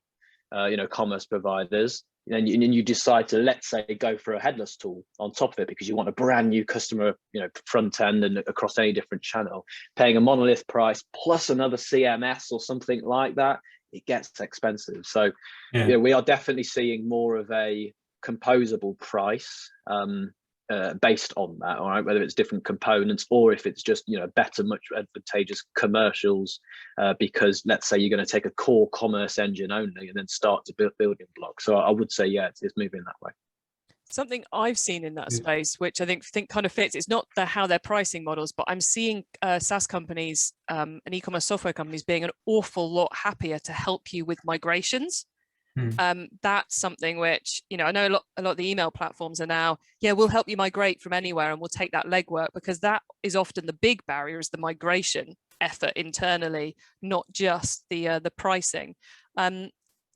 commerce providers, and you decide to, let's say, go for a headless tool on top of it because you want a brand new customer front end and across any different channel, paying a monolith price plus another CMS or something like that, it gets expensive. So yeah, we are definitely seeing more of a composable price based on that, all right, whether it's different components or if it's just better, much advantageous commercials, because let's say you're going to take a core commerce engine only and then start to build building blocks. So I would say, yeah, it's moving that way. Something I've seen in that space, which I think kind of fits, it's not how they're pricing models, but I'm seeing SaaS companies and e-commerce software companies being an awful lot happier to help you with migrations. That's something which, I know a lot of the email platforms are now, yeah, we'll help you migrate from anywhere and we'll take that legwork, because that is often the big barrier, is the migration effort internally, not just the pricing.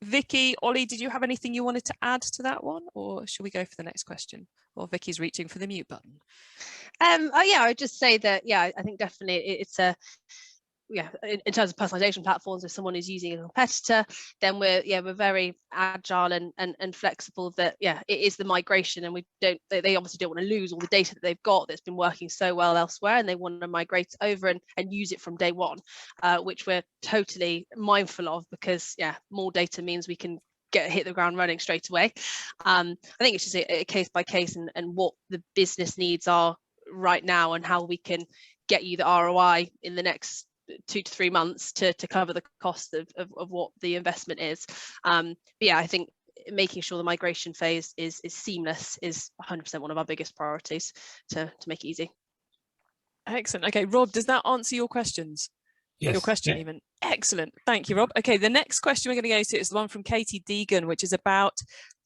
Vicky, Ollie, did you have anything you wanted to add to that one, or should we go for the next question? Or Vicky's reaching for the mute button. Oh yeah, I would just say that, yeah, I think definitely it's a, yeah, in terms of personalization platforms, if someone is using a competitor, then we're very agile and flexible. That, yeah, it is the migration, and they obviously don't want to lose all the data that they've got that's been working so well elsewhere, and they want to migrate over and use it from day one, which we're totally mindful of, because yeah, more data means we can hit the ground running straight away. I think it's just a case by case and what the business needs are right now, and how we can get you the ROI in the next 2 to 3 months to cover the cost of what the investment is. But yeah, I think making sure the migration phase is seamless is 100% one of our biggest priorities to make it easy. Excellent. Okay, Rob, does that answer your questions? yes, Your question, yeah. even. Excellent. Thank you, Rob. Okay, the next question we're going to go to is the one from Katie Deegan, which is about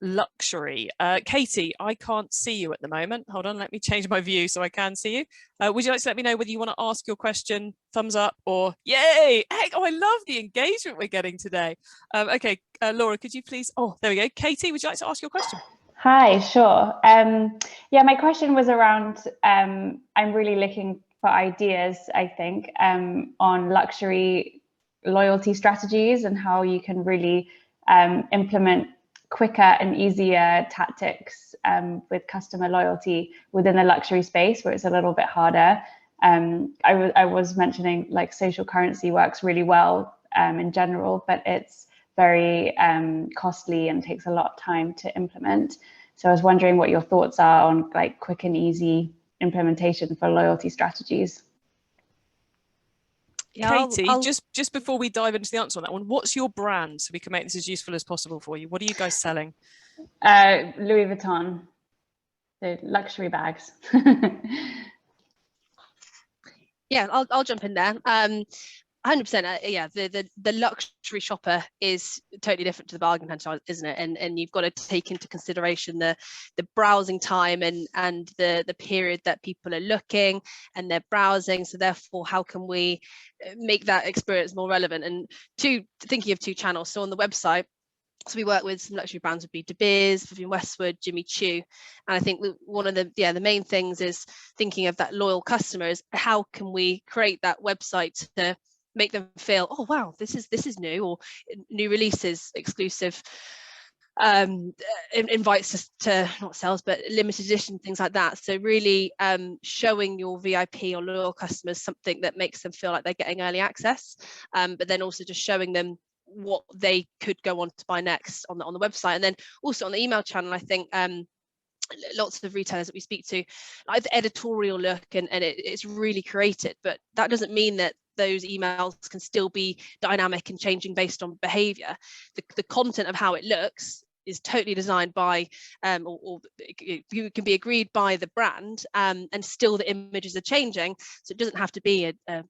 luxury. Katie, I can't see you at the moment. Hold on, let me change my view so I can see you. Would you like to let me know whether you want to ask your question, thumbs up, or yay? Oh, I love the engagement we're getting today. Okay, Laura, could you please, oh, there we go. Katie, would you like to ask your question? Hi, sure. Yeah, my question was around, I'm really looking for ideas, I think, on luxury loyalty strategies and how you can really implement quicker and easier tactics with customer loyalty within the luxury space, where it's a little bit harder. I was mentioning like social currency works really well in general, but it's very costly and takes a lot of time to implement. So I was wondering what your thoughts are on like quick and easy implementation for loyalty strategies. Yeah, Katie, just before we dive into the answer on that one, what's your brand so we can make this as useful as possible for you? What are you guys selling? Louis Vuitton, the luxury bags. Yeah, I'll jump in there. 100%. Yeah, the luxury shopper is totally different to the bargain hunter, isn't it? And you've got to take into consideration the browsing time and the period that people are looking and they're browsing. So therefore, how can we make that experience more relevant? And thinking of two channels. So on the website, so we work with some luxury brands would be De Beers, Vivienne Westwood, Jimmy Choo. And I think one of the main things is thinking of that loyal customers. How can we create that website to make them feel, oh wow, this is new, or new releases, exclusive invites to not sales but limited edition, things like that. So really showing your VIP or loyal customers something that makes them feel like they're getting early access, but then also just showing them what they could go on to buy next on the website. And then also on the email channel, I think lots of retailers that we speak to like the editorial look and it's really created, but that doesn't mean that those emails can still be dynamic and changing based on behavior. The content of how it looks is totally designed by or it can be agreed by the brand, and still the images are changing, so it doesn't have to be a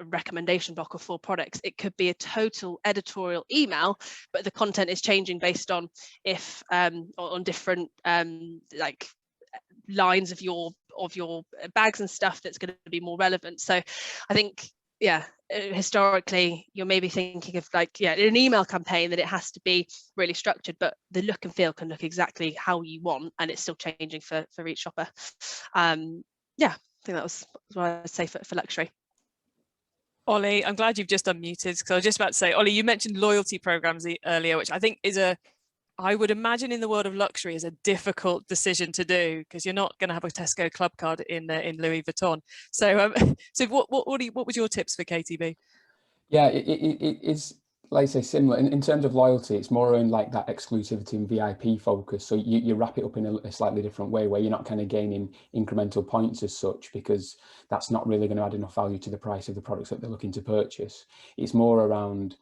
recommendation block of 4 products. It could be a total editorial email, but the content is changing based on if on different like lines of your bags and stuff that's going to be more relevant. So I think, yeah, historically you're maybe thinking of like, yeah, in an email campaign that it has to be really structured, but the look and feel can look exactly how you want, and it's still changing for each shopper. Yeah, I think that was what I'd say for luxury. Ollie, I'm glad you've just unmuted, because I was just about to say, Ollie, you mentioned loyalty programs earlier, which I think is I would imagine in the world of luxury is a difficult decision to do, because you're not going to have a Tesco club card in Louis Vuitton. So, so what was your tips for KTB? Yeah, it is, like I say, similar in terms of loyalty. It's more around like that exclusivity and VIP focus. So you wrap it up in a slightly different way, where you're not kind of gaining incremental points as such, because that's not really going to add enough value to the price of the products that they're looking to purchase. It's more around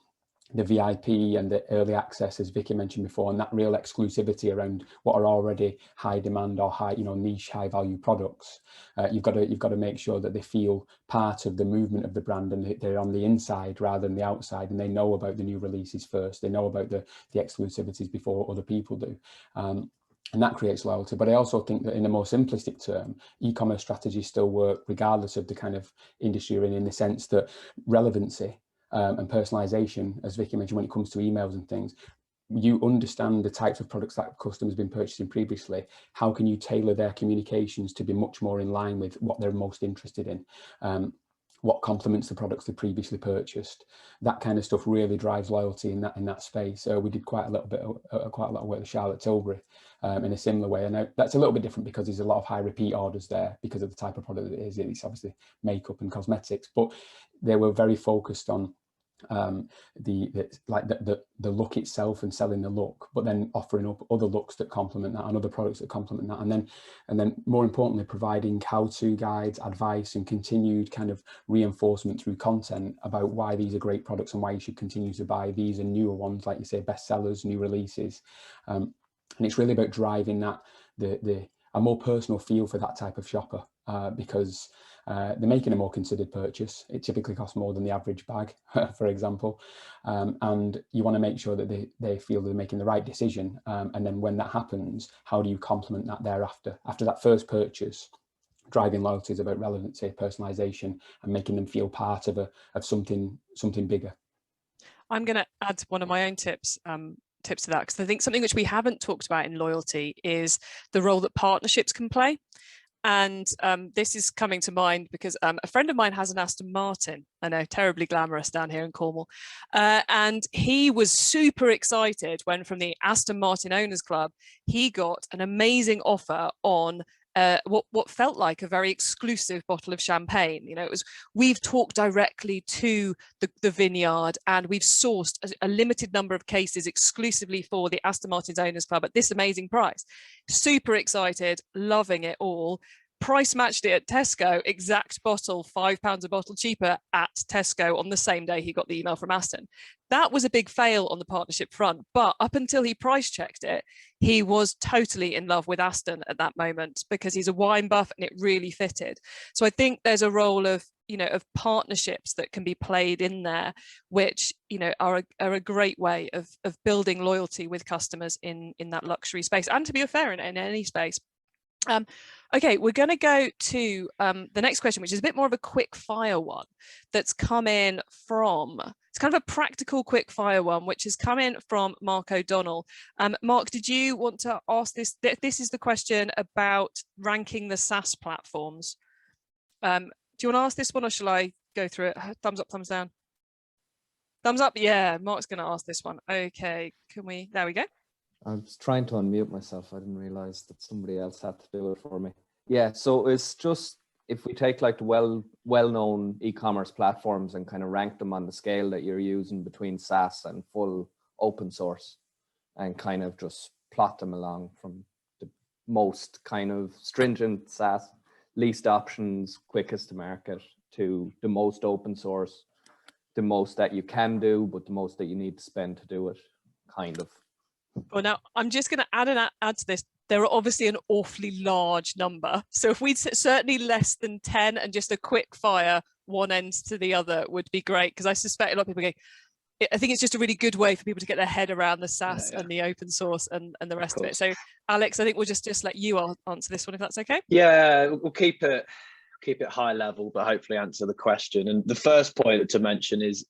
the VIP and the early access, as Vicky mentioned before, and that real exclusivity around what are already high demand or high, niche, high value products. You've got to make sure that they feel part of the movement of the brand, and they're on the inside rather than the outside, and they know about the new releases first. They know about the exclusivities before other people do. And that creates loyalty. But I also think that in a more simplistic term, e-commerce strategies still work regardless of the kind of industry you're in the sense that relevancy and personalization, as Vicky mentioned, when it comes to emails and things, you understand the types of products that customers have been purchasing previously. How can you tailor their communications to be much more in line with what they're most interested in? What complements the products they previously purchased? That kind of stuff really drives loyalty in that space. We did quite a lot of work with Charlotte Tilbury in a similar way, and that's a little bit different because there's a lot of high repeat orders there because of the type of product it is. It's obviously makeup and cosmetics, but they were very focused on the look itself and selling the look, but then offering up other looks that complement that and other products that complement that, and then more importantly providing how-to guides, advice, and continued kind of reinforcement through content about why these are great products and why you should continue to buy these and newer ones, like you say, bestsellers, new releases, and it's really about driving that a more personal feel for that type of shopper, because they're making a more considered purchase. It typically costs more than the average bag, for example, and you want to make sure that they feel they're making the right decision, and then when that happens, how do you complement that thereafter? After that first purchase, driving loyalty is about relevancy, personalization, and making them feel part of something bigger. I'm going to add one of my own tips to that, because I think something which we haven't talked about in loyalty is the role that partnerships can play. And this is coming to mind because a friend of mine has an Aston Martin. I know, terribly glamorous down here in Cornwall. And he was super excited when from the Aston Martin Owners Club, he got an amazing offer on what felt like a very exclusive bottle of champagne. You know, it was, we've talked directly to the vineyard, and we've sourced a limited number of cases exclusively for the Aston Martin's Owners Club at this amazing price. Super excited, loving it all. Price matched it at Tesco, exact bottle, £5 a bottle cheaper at Tesco on the same day he got the email from Aston. That was a big fail on the partnership front, but up until he price checked it, he was totally in love with Aston at that moment because he's a wine buff and it really fitted. So I think there's a role of, you know, of partnerships that can be played in there, which, you know, are a great way of building loyalty with customers in that luxury space, and to be fair, in any space. Okay, we're going to go to the next question, which is a bit more of a quick fire one that's come in from, it's kind of a practical quick fire one, which has come in from Mark O'Donnell. Mark, did you want to ask this? This is the question about ranking the SaaS platforms. Do you want to ask this one, or shall I go through it? Thumbs up, thumbs down. Thumbs up, yeah, Mark's going to ask this one. Okay, can we, there we go. I was trying to unmute myself. I didn't realize that somebody else had to do it for me. Yeah, so it's just, if we take like the well-known e-commerce platforms and kind of rank them on the scale that you're using between SaaS and full open source, and kind of just plot them along from the most kind of stringent SaaS, least options, quickest to market, to the most open source, the most that you can do, but the most that you need to spend to do it, kind of. Well, now I'm just going to add to this. There are obviously an awfully large number. So if we'd certainly less than 10 and just a quick fire one end to the other would be great, because I suspect a lot of people go, I think it's just a really good way for people to get their head around the SaaS and the open source and the rest of it. So Alex, I think we'll just let you answer this one, if that's okay. Yeah, we'll keep it high level, but hopefully answer the question. And the first point to mention is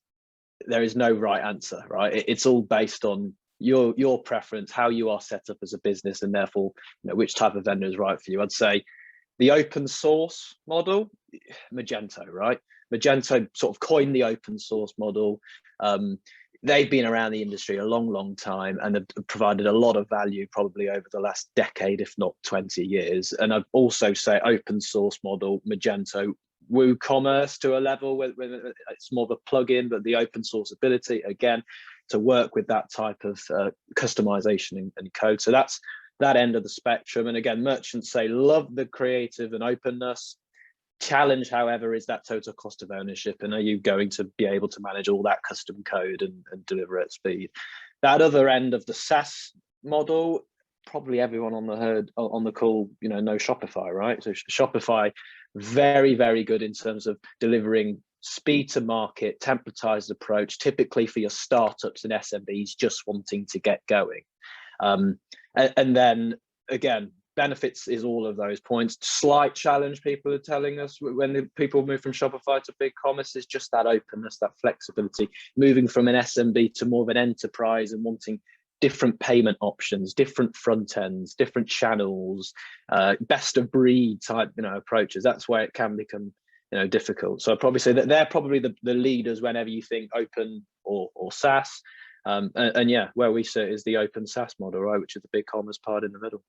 there is no right answer, right? It's all based on your preference, how you are set up as a business, and therefore, you know, which type of vendor is right for you. I'd say the open source model, Magento, right? Magento sort of coined the open source model. They've been around the industry a long time and have provided a lot of value probably over the last decade, if not 20 years. And I'd also say open source model, Magento, WooCommerce to a level where it's more of a plugin, but the open source ability, again, to work with that type of customization and code. So that's that end of the spectrum. And again, merchants say love the creative and openness. Challenge, however, is that total cost of ownership, and are you going to be able to manage all that custom code and deliver at speed? That other end of the SaaS model, probably everyone on the call, you know Shopify, right? So Shopify, very good in terms of delivering speed to market, templatized approach, typically for your startups and SMBs just wanting to get going. And then again, benefits is all of those points. Slight challenge people are telling us when the people move from Shopify to BigCommerce is just that openness, that flexibility, moving from an SMB to more of an enterprise and wanting different payment options, different front ends, different channels, best of breed type approaches. That's where it can become difficult. So I'd probably say that they're probably the leaders whenever you think open or SaaS. And yeah, where we sit is the open SaaS model, right, which is the BigCommerce part in the middle.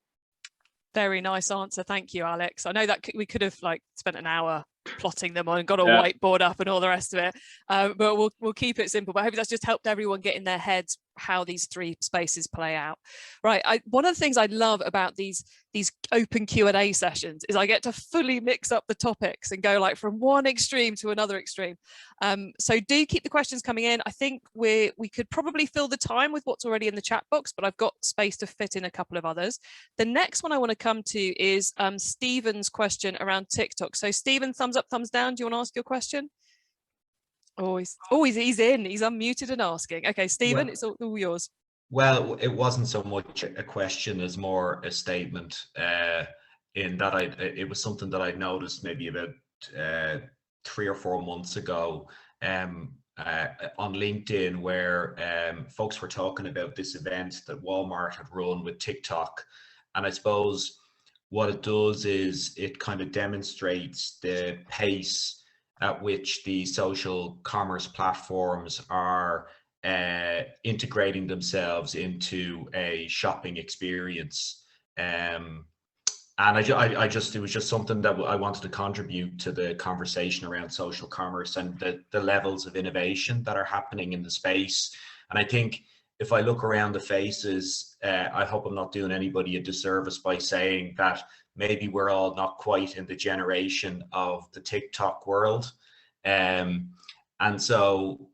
Very nice answer. Thank you, Alex. I know that we could have spent an hour plotting them on and got a whiteboard up and all the rest of it, but we'll keep it simple. But I hope that's just helped everyone get in their heads how these three spaces play out. Right. One of the things I love about these open Q&A sessions is I get to fully mix up the topics and go from one extreme to another extreme. So do keep the questions coming in. I think we could probably fill the time with what's already in the chat box, but I've got space to fit in a couple of others. The next one I want to come to is Stephen's question around TikTok. So Stephen, thumbs up, thumbs down. Do you want to ask your question? He's in. He's unmuted and asking. Okay, Stephen, it's all yours. Well, it wasn't so much a question as more a statement. In that it was something that I noticed maybe about 3 or 4 months ago on LinkedIn, where folks were talking about this event that Walmart had run with TikTok, and I suppose what it does is it kind of demonstrates the pace at which the social commerce platforms are integrating themselves into a shopping experience. And I just, it was just something that I wanted to contribute to the conversation around social commerce and the levels of innovation that are happening in the space. And I think if I look around the faces, I hope I'm not doing anybody a disservice by saying that maybe we're all not quite in the generation of the TikTok world. And so,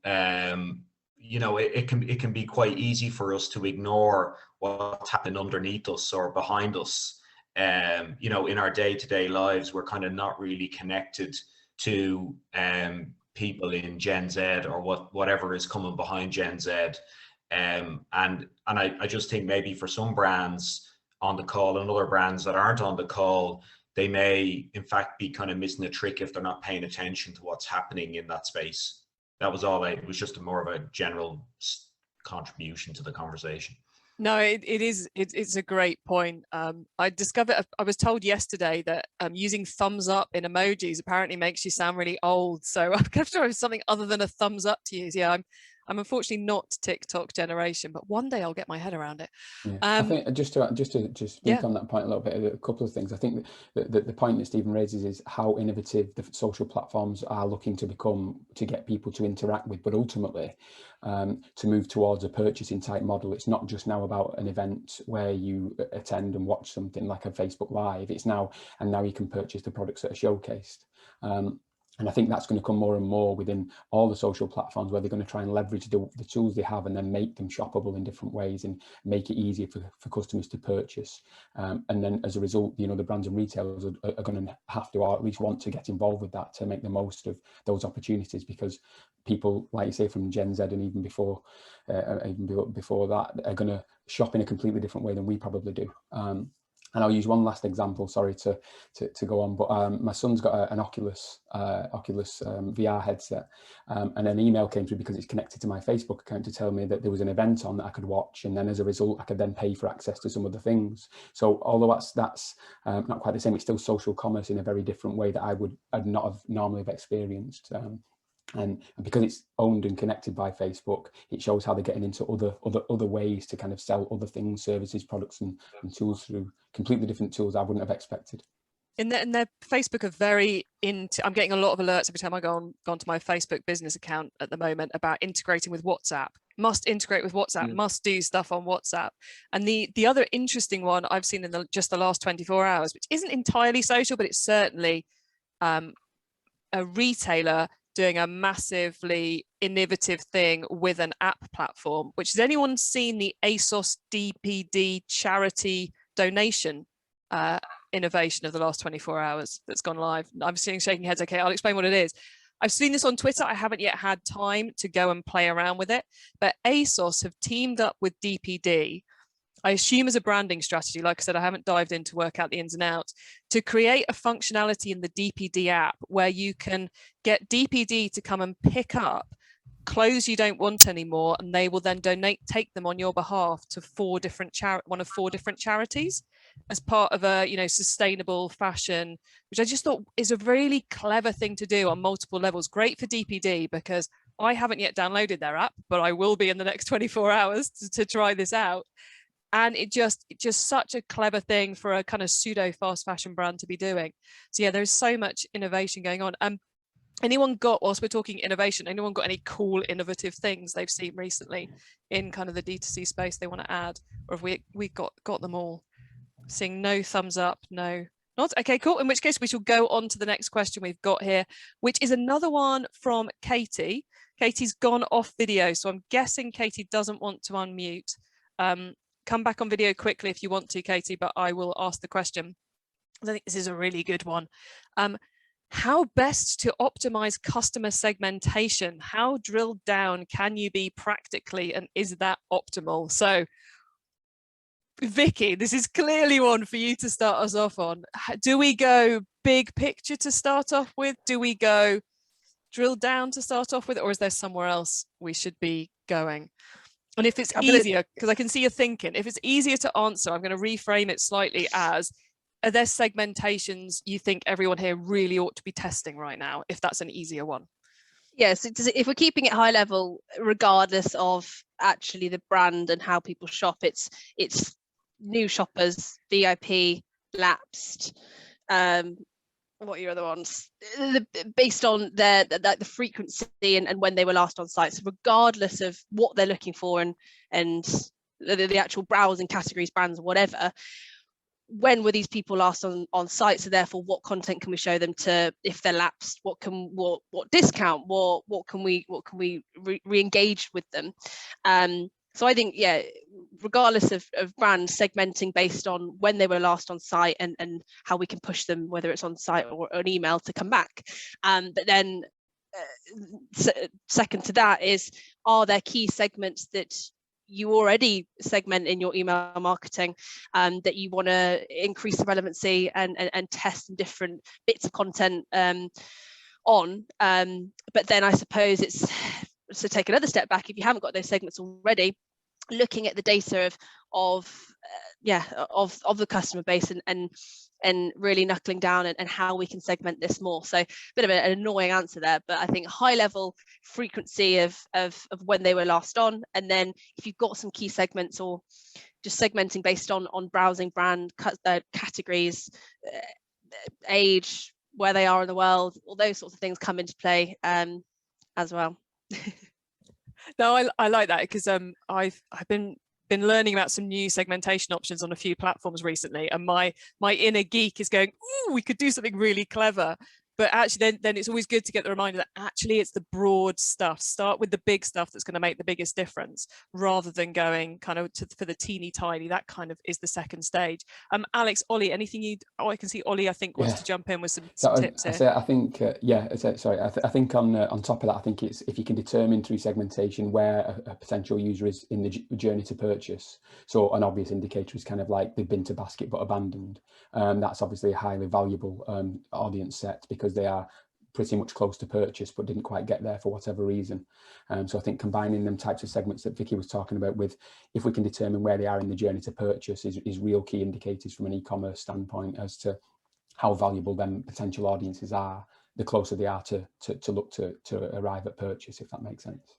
you know, it can be quite easy for us to ignore what's happening underneath us or behind us. You know, in our day-to-day lives, we're kind of not really connected to people in Gen Z or whatever is coming behind Gen Z. And I just think maybe for some brands on the call and other brands that aren't on the call, they may in fact be kind of missing a trick if they're not paying attention to what's happening in that space. That was all. It was just more of a general contribution to the conversation. No, it's a great point. I discovered, I was told yesterday that using thumbs up in emojis apparently makes you sound really old. So I'm going to try something other than a thumbs up to use. Yeah, I'm unfortunately not TikTok generation, but one day I'll get my head around it. Yeah. I think just to speak on that point a little bit, a couple of things. I think that the point that Stephen raises is how innovative the social platforms are looking to become to get people to interact with, but ultimately to move towards a purchasing type model. It's not just now about an event where you attend and watch something like a Facebook Live. It's now you can purchase the products that are showcased. And I think that's going to come more and more within all the social platforms, where they're going to try and leverage the tools they have and then make them shoppable in different ways and make it easier for customers to purchase. And then as a result, you know, the brands and retailers are going to have to, or at least want to, get involved with that to make the most of those opportunities, because people, like you say, from Gen Z and even before that, are going to shop in a completely different way than we probably do. And I'll use one last example, sorry to go on, but my son's got an Oculus VR headset, and an email came through because it's connected to my Facebook account to tell me that there was an event on that I could watch, and then as a result I could then pay for access to some of the things. So although that's not quite the same, it's still social commerce in a very different way that I'd not have normally have experienced. And because it's owned and connected by Facebook, it shows how they're getting into other ways to kind of sell other things, services, products and tools through completely different tools I wouldn't have expected. And their Facebook are very into, I'm getting a lot of alerts every time I go onto my Facebook business account at the moment about integrating with WhatsApp. Must integrate with WhatsApp, must do stuff on WhatsApp. And the other interesting one I've seen in just the last 24 hours, which isn't entirely social, but it's certainly a retailer doing a massively innovative thing with an app platform. Which, has anyone seen the ASOS DPD charity donation innovation of the last 24 hours that's gone live? I'm seeing shaking heads. Okay, I'll explain what it is. I've seen this on Twitter. I haven't yet had time to go and play around with it, but ASOS have teamed up with DPD, I assume as a branding strategy. Like I said, I haven't dived in to work out the ins and outs, to create a functionality in the DPD app where you can get DPD to come and pick up clothes you don't want anymore, and they will then take them on your behalf to one of 4 different charities as part of a, you know, sustainable fashion, which I just thought is a really clever thing to do on multiple levels. Great for DPD because I haven't yet downloaded their app, but I will be in the next 24 hours to try this out. And it just such a clever thing for a kind of pseudo fast fashion brand to be doing. So yeah, there's so much innovation going on. Anyone got, whilst we're talking innovation, anyone got any cool innovative things they've seen recently in kind of the D2C space they want to add? Or have we got them all? Seeing no thumbs up, no, not. Okay, cool. In which case we shall go on to the next question we've got here, which is another one from Katie. Katie's gone off video, so I'm guessing Katie doesn't want to unmute. Come back on video quickly if you want to, Katie, but I will ask the question. I think this is a really good one. How best to optimize customer segmentation? How drilled down can you be practically, and is that optimal? So, Vicky, this is clearly one for you to start us off on. Do we go big picture to start off with? Do we go drill down to start off with? Or is there somewhere else we should be going? And if it's easier, because I can see you thinking, if it's easier to answer, I'm going to reframe it slightly as, are there segmentations you think everyone here really ought to be testing right now, if that's an easier one? Yes, if we're keeping it high level, regardless of actually the brand and how people shop, it's new shoppers, VIP, lapsed, what are your other ones? Based on the frequency and when they were last on site. So regardless of what they're looking for and the actual browsing categories, brands, whatever, when were these people last on site? So therefore, what content can we show them to, if they're lapsed, what discount, what can we re-engage with them? So I think, yeah, regardless of brands, segmenting based on when they were last on site and how we can push them, whether it's on site or an email, to come back. But then second to that is, are there key segments that you already segment in your email marketing that you want to increase the relevancy and test some different bits of content on? But then I suppose it's, so take another step back, if you haven't got those segments already, looking at the data of the customer base and really knuckling down and how we can segment this more. So a bit of an annoying answer there, but I think high level frequency of when they were last on, and then if you've got some key segments, or just segmenting based on browsing, brand, categories, age, where they are in the world, all those sorts of things come into play as well. No, I like that, because I've been learning about some new segmentation options on a few platforms recently, and my inner geek is going, ooh, we could do something really clever. But actually then it's always good to get the reminder that actually it's the broad stuff. Start with the big stuff that's going to make the biggest difference, rather than going kind of for the teeny tiny. That kind of is the second stage. Alex, Ollie, anything I can see Ollie, I think, wants to jump in with some tips here. I think, I think on top of that, I think it's, if you can determine through segmentation where a potential user is in the journey to purchase. So an obvious indicator is kind of like they've been to basket but abandoned. That's obviously a highly valuable audience set, because they are pretty much close to purchase but didn't quite get there for whatever reason. So I think combining them types of segments that Vicky was talking about with, if we can determine where they are in the journey to purchase, is real key indicators from an e-commerce standpoint as to how valuable them potential audiences are, the closer they are to look to arrive at purchase, if that makes sense.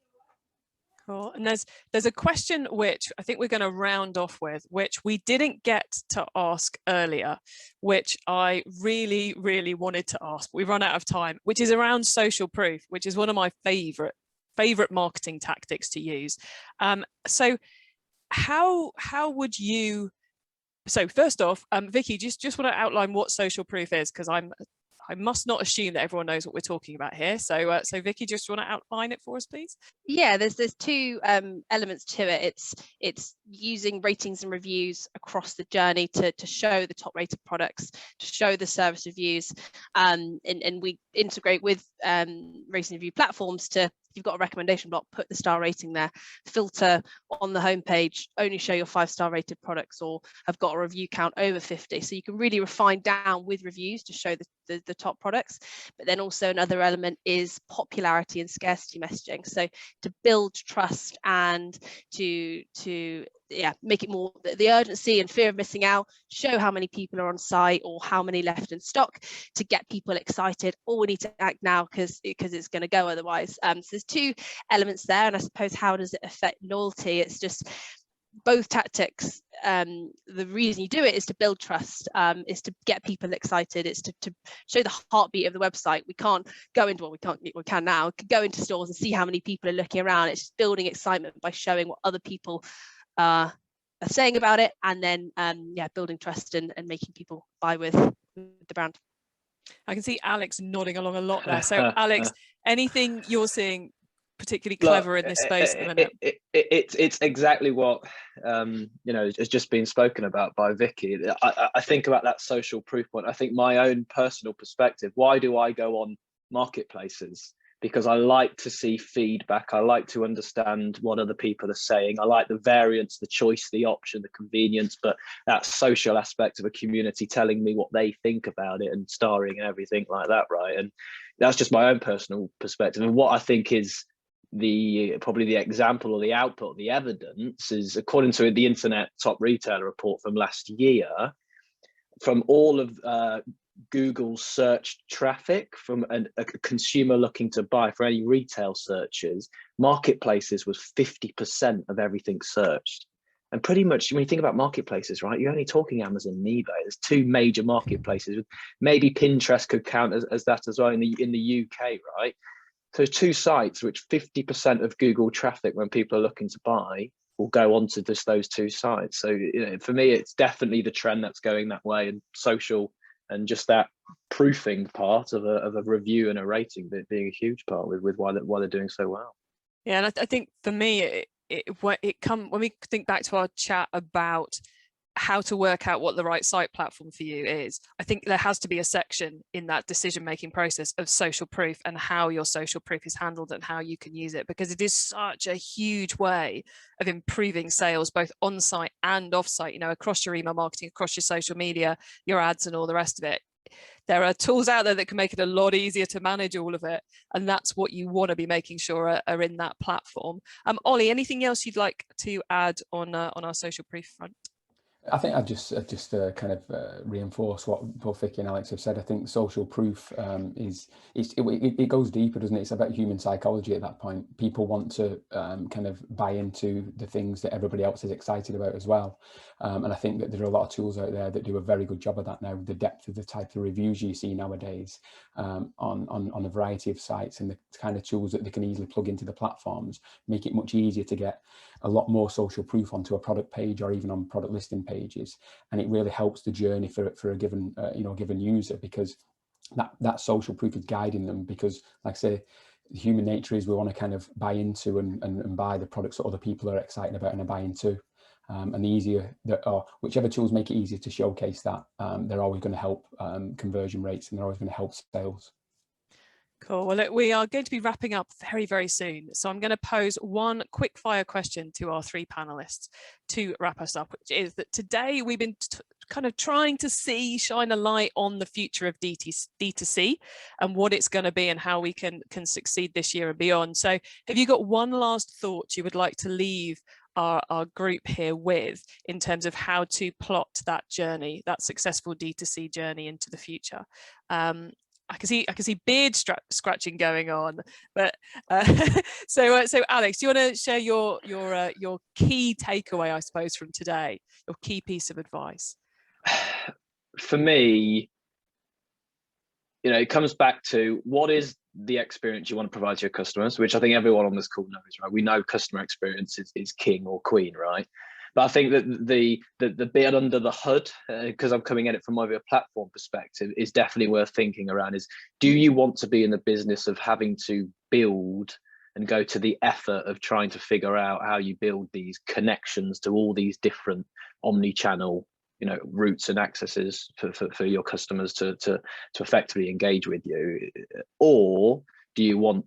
Cool. And there's a question which I think we're going to round off with, which we didn't get to ask earlier, which I really, really wanted to ask. We've run out of time, which is around social proof, which is one of my favorite marketing tactics to use. So how would you? So first off, Vicky, just want to outline what social proof is, because I must not assume that everyone knows what we're talking about here. So Vicky, just want to outline it for us, please? Yeah, there's two elements to it. It's using ratings and reviews across the journey to show the top rated products, to show the service reviews, and we integrate with rating review platforms to, if you've got a recommendation block, put the star rating there, filter on the homepage, only show your 5-star rated products, or have got a review count over 50. So you can really refine down with reviews to show the top products. But then also another element is popularity and scarcity messaging. So to build trust and to make it more the urgency and fear of missing out, show how many people are on site or how many left in stock to get people excited. Or we need to act now because it's going to go otherwise. So there's two elements there, and I suppose, how does it affect loyalty? It's just both tactics. The reason you do it is to build trust, is to get people excited, it's to show the heartbeat of the website. We can't go into, well, we can now, we can go into stores and see how many people are looking around. It's just building excitement by showing what other people are saying about it, and then building trust and making people buy with the brand. I can see Alex nodding along a lot there. So Alex, anything you're seeing particularly clever in this space at the minute? It's exactly what has just been spoken about by Vicky. I think about that social proof point. I think my own personal perspective, why do I go on marketplaces? Because I like to see feedback. I like to understand what other people are saying. I like the variance, the choice, the option, the convenience, but that social aspect of a community telling me what they think about it and starring and everything like that, right? And that's just my own personal perspective. And what I think is probably the example or the output, the evidence is, according to the Internet Top Retailer report from last year, from all of Google's search traffic, from a consumer looking to buy, for any retail searches, marketplaces was 50% of everything searched. And pretty much, when you think about marketplaces, right, you're only talking Amazon and eBay. There's two major marketplaces. Maybe Pinterest could count as that as well in the UK, right? So two sites which 50% of Google traffic, when people are looking to buy, will go onto just those two sites. So, you know, for me, it's definitely the trend that's going that way, and social and just that proofing part of a review and a rating being a huge part with why they're doing so well. Yeah, and I think for me, when we think back to our chat about how to work out what the right site platform for you is, I think there has to be a section in that decision-making process of social proof and how your social proof is handled and how you can use it, because it is such a huge way of improving sales, both on-site and off-site, you know, across your email marketing, across your social media, your ads and all the rest of it. There are tools out there that can make it a lot easier to manage all of it, and that's what you want to be making sure are in that platform. Ollie, anything else you'd like to add on our social proof front? I think I'd just kind of reinforce what both Vicky and Alex have said. I think social proof it goes deeper, doesn't it? It's about human psychology at that point. People want to kind of buy into the things that everybody else is excited about as well. And I think that there are a lot of tools out there that do a very good job of that now. The depth of the type of reviews you see nowadays on a variety of sites, and the kind of tools that they can easily plug into the platforms make it much easier to get a lot more social proof onto a product page or even on product listing pages, and it really helps the journey for a given given user, because that social proof is guiding them. Because, like I say, human nature is we want to kind of buy into and buy the products that other people are excited about and are buying too. And the easier that, or whichever tools make it easier to showcase that, they're always going to help conversion rates, and they're always going to help sales. Cool. Well, look, we are going to be wrapping up very, very soon. So I'm going to pose one quick fire question to our three panelists to wrap us up, which is that today we've been kind of trying to shine a light on the future of D2C and what it's going to be and how we can succeed this year and beyond. So have you got one last thought you would like to leave our group here with in terms of how to plot that journey, that successful D2C journey into the future? I can see beard scratching going on, but so Alex, do you want to share your key takeaway, I suppose, from today, your key piece of advice? For me, you know, it comes back to what is the experience you want to provide to your customers, which I think everyone on this call knows, right? We know customer experience is king or queen, right? But I think that the bit under the hood, because I'm coming at it from more of a platform perspective, is definitely worth thinking around. Is, do you want to be in the business of having to build and go to the effort of trying to figure out how you build these connections to all these different omni-channel, you know, routes and accesses for your customers to effectively engage with you? Or do you want,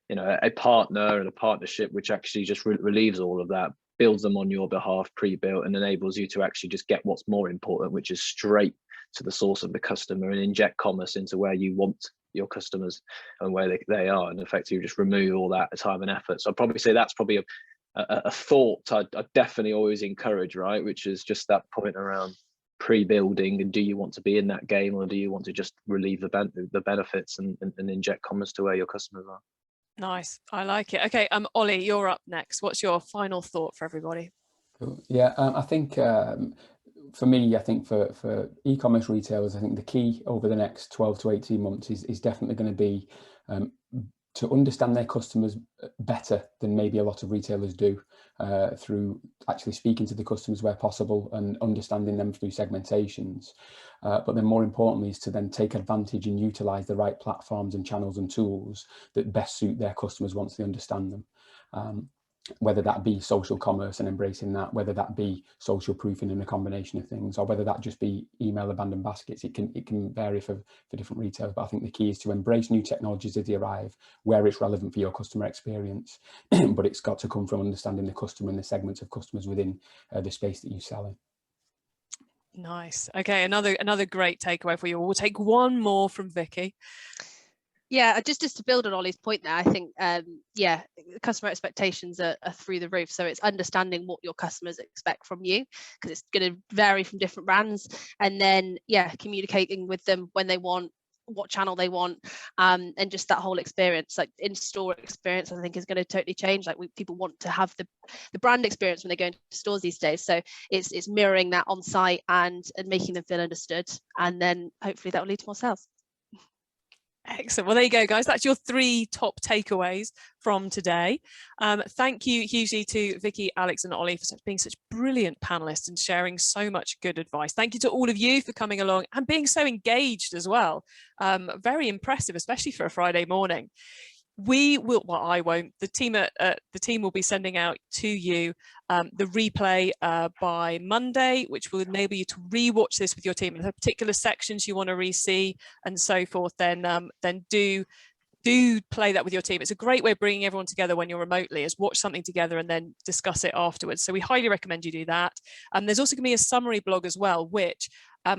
you know, a partner and a partnership which actually just relieves all of that, builds them on your behalf pre-built, and enables you to actually just get what's more important, which is straight to the source of the customer, and inject commerce into where you want your customers and where they are, and effectively just remove all that time and effort. So I'd probably say that's probably a thought I definitely always encourage, right? Which is just that point around pre-building, and do you want to be in that game, or do you want to just relieve the benefits and inject commerce to where your customers are? Nice, I like it. Okay, Ollie, you're up next. What's your final thought for everybody? Cool. Yeah, I think for me, I think for e-commerce retailers, I think the key over the next 12 to 18 months is definitely going to be to understand their customers better than maybe a lot of retailers do, through actually speaking to the customers where possible and understanding them through segmentations. But then more importantly is to then take advantage and utilize the right platforms and channels and tools that best suit their customers once they understand them. Whether that be social commerce and embracing that, whether that be social proofing and a combination of things, or whether that just be email abandoned baskets. It can vary for different retailers, but I think the key is to embrace new technologies as they arrive where it's relevant for your customer experience, but it's got to come from understanding the customer and the segments of customers within the space that you sell in. Nice. Okay, another great takeaway for you. We'll take one more from Vicky. Yeah, just to build on Ollie's point there, I think, yeah, customer expectations are through the roof. So it's understanding what your customers expect from you, because it's going to vary from different brands. And then, yeah, communicating with them when they want, what channel they want, and just that whole experience, like in-store experience, I think is going to totally change. Like people want to have the brand experience when they go into stores these days. So it's mirroring that on site and making them feel understood. And then hopefully that will lead to more sales. Excellent. Well, there you go, guys. That's your 3 top takeaways from today. Thank you hugely to Vicky, Alex and Ollie for being such brilliant panelists and sharing so much good advice. Thank you to all of you for coming along and being so engaged as well. Very impressive, especially for a Friday morning. We will, well, I won't, the team will be sending out to you the replay by Monday, which will enable you to rewatch this with your team. If there are particular sections you want to re-see and so forth, then do play that with your team. It's a great way of bringing everyone together when you're remotely, is watch something together and then discuss it afterwards. So we highly recommend you do that. There's also going to be a summary blog as well, which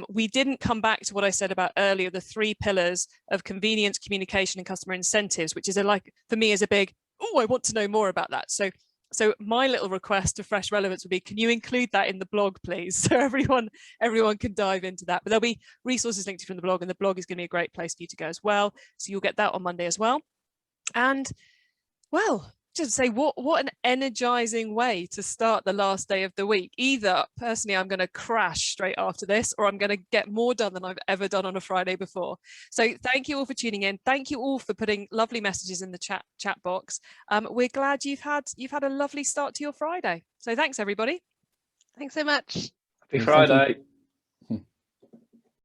we didn't come back to what I said about earlier, the 3 pillars of convenience, communication and customer incentives, which is for me is a big, oh, I want to know more about that. So my little request to Fresh Relevance would be, can you include that in the blog, please? So everyone can dive into that. But there'll be resources linked from the blog, and the blog is going to be a great place for you to go as well. So you'll get that on Monday as well. And well, just say what an energizing way to start the last day of the week. Either personally, I'm going to crash straight after this, or I'm going to get more done than I've ever done on a Friday before. So thank you all for tuning in. Thank you all for putting lovely messages in the chat box. We're glad you've had a lovely start to your Friday. So thanks everybody. Thanks so much. Happy Friday.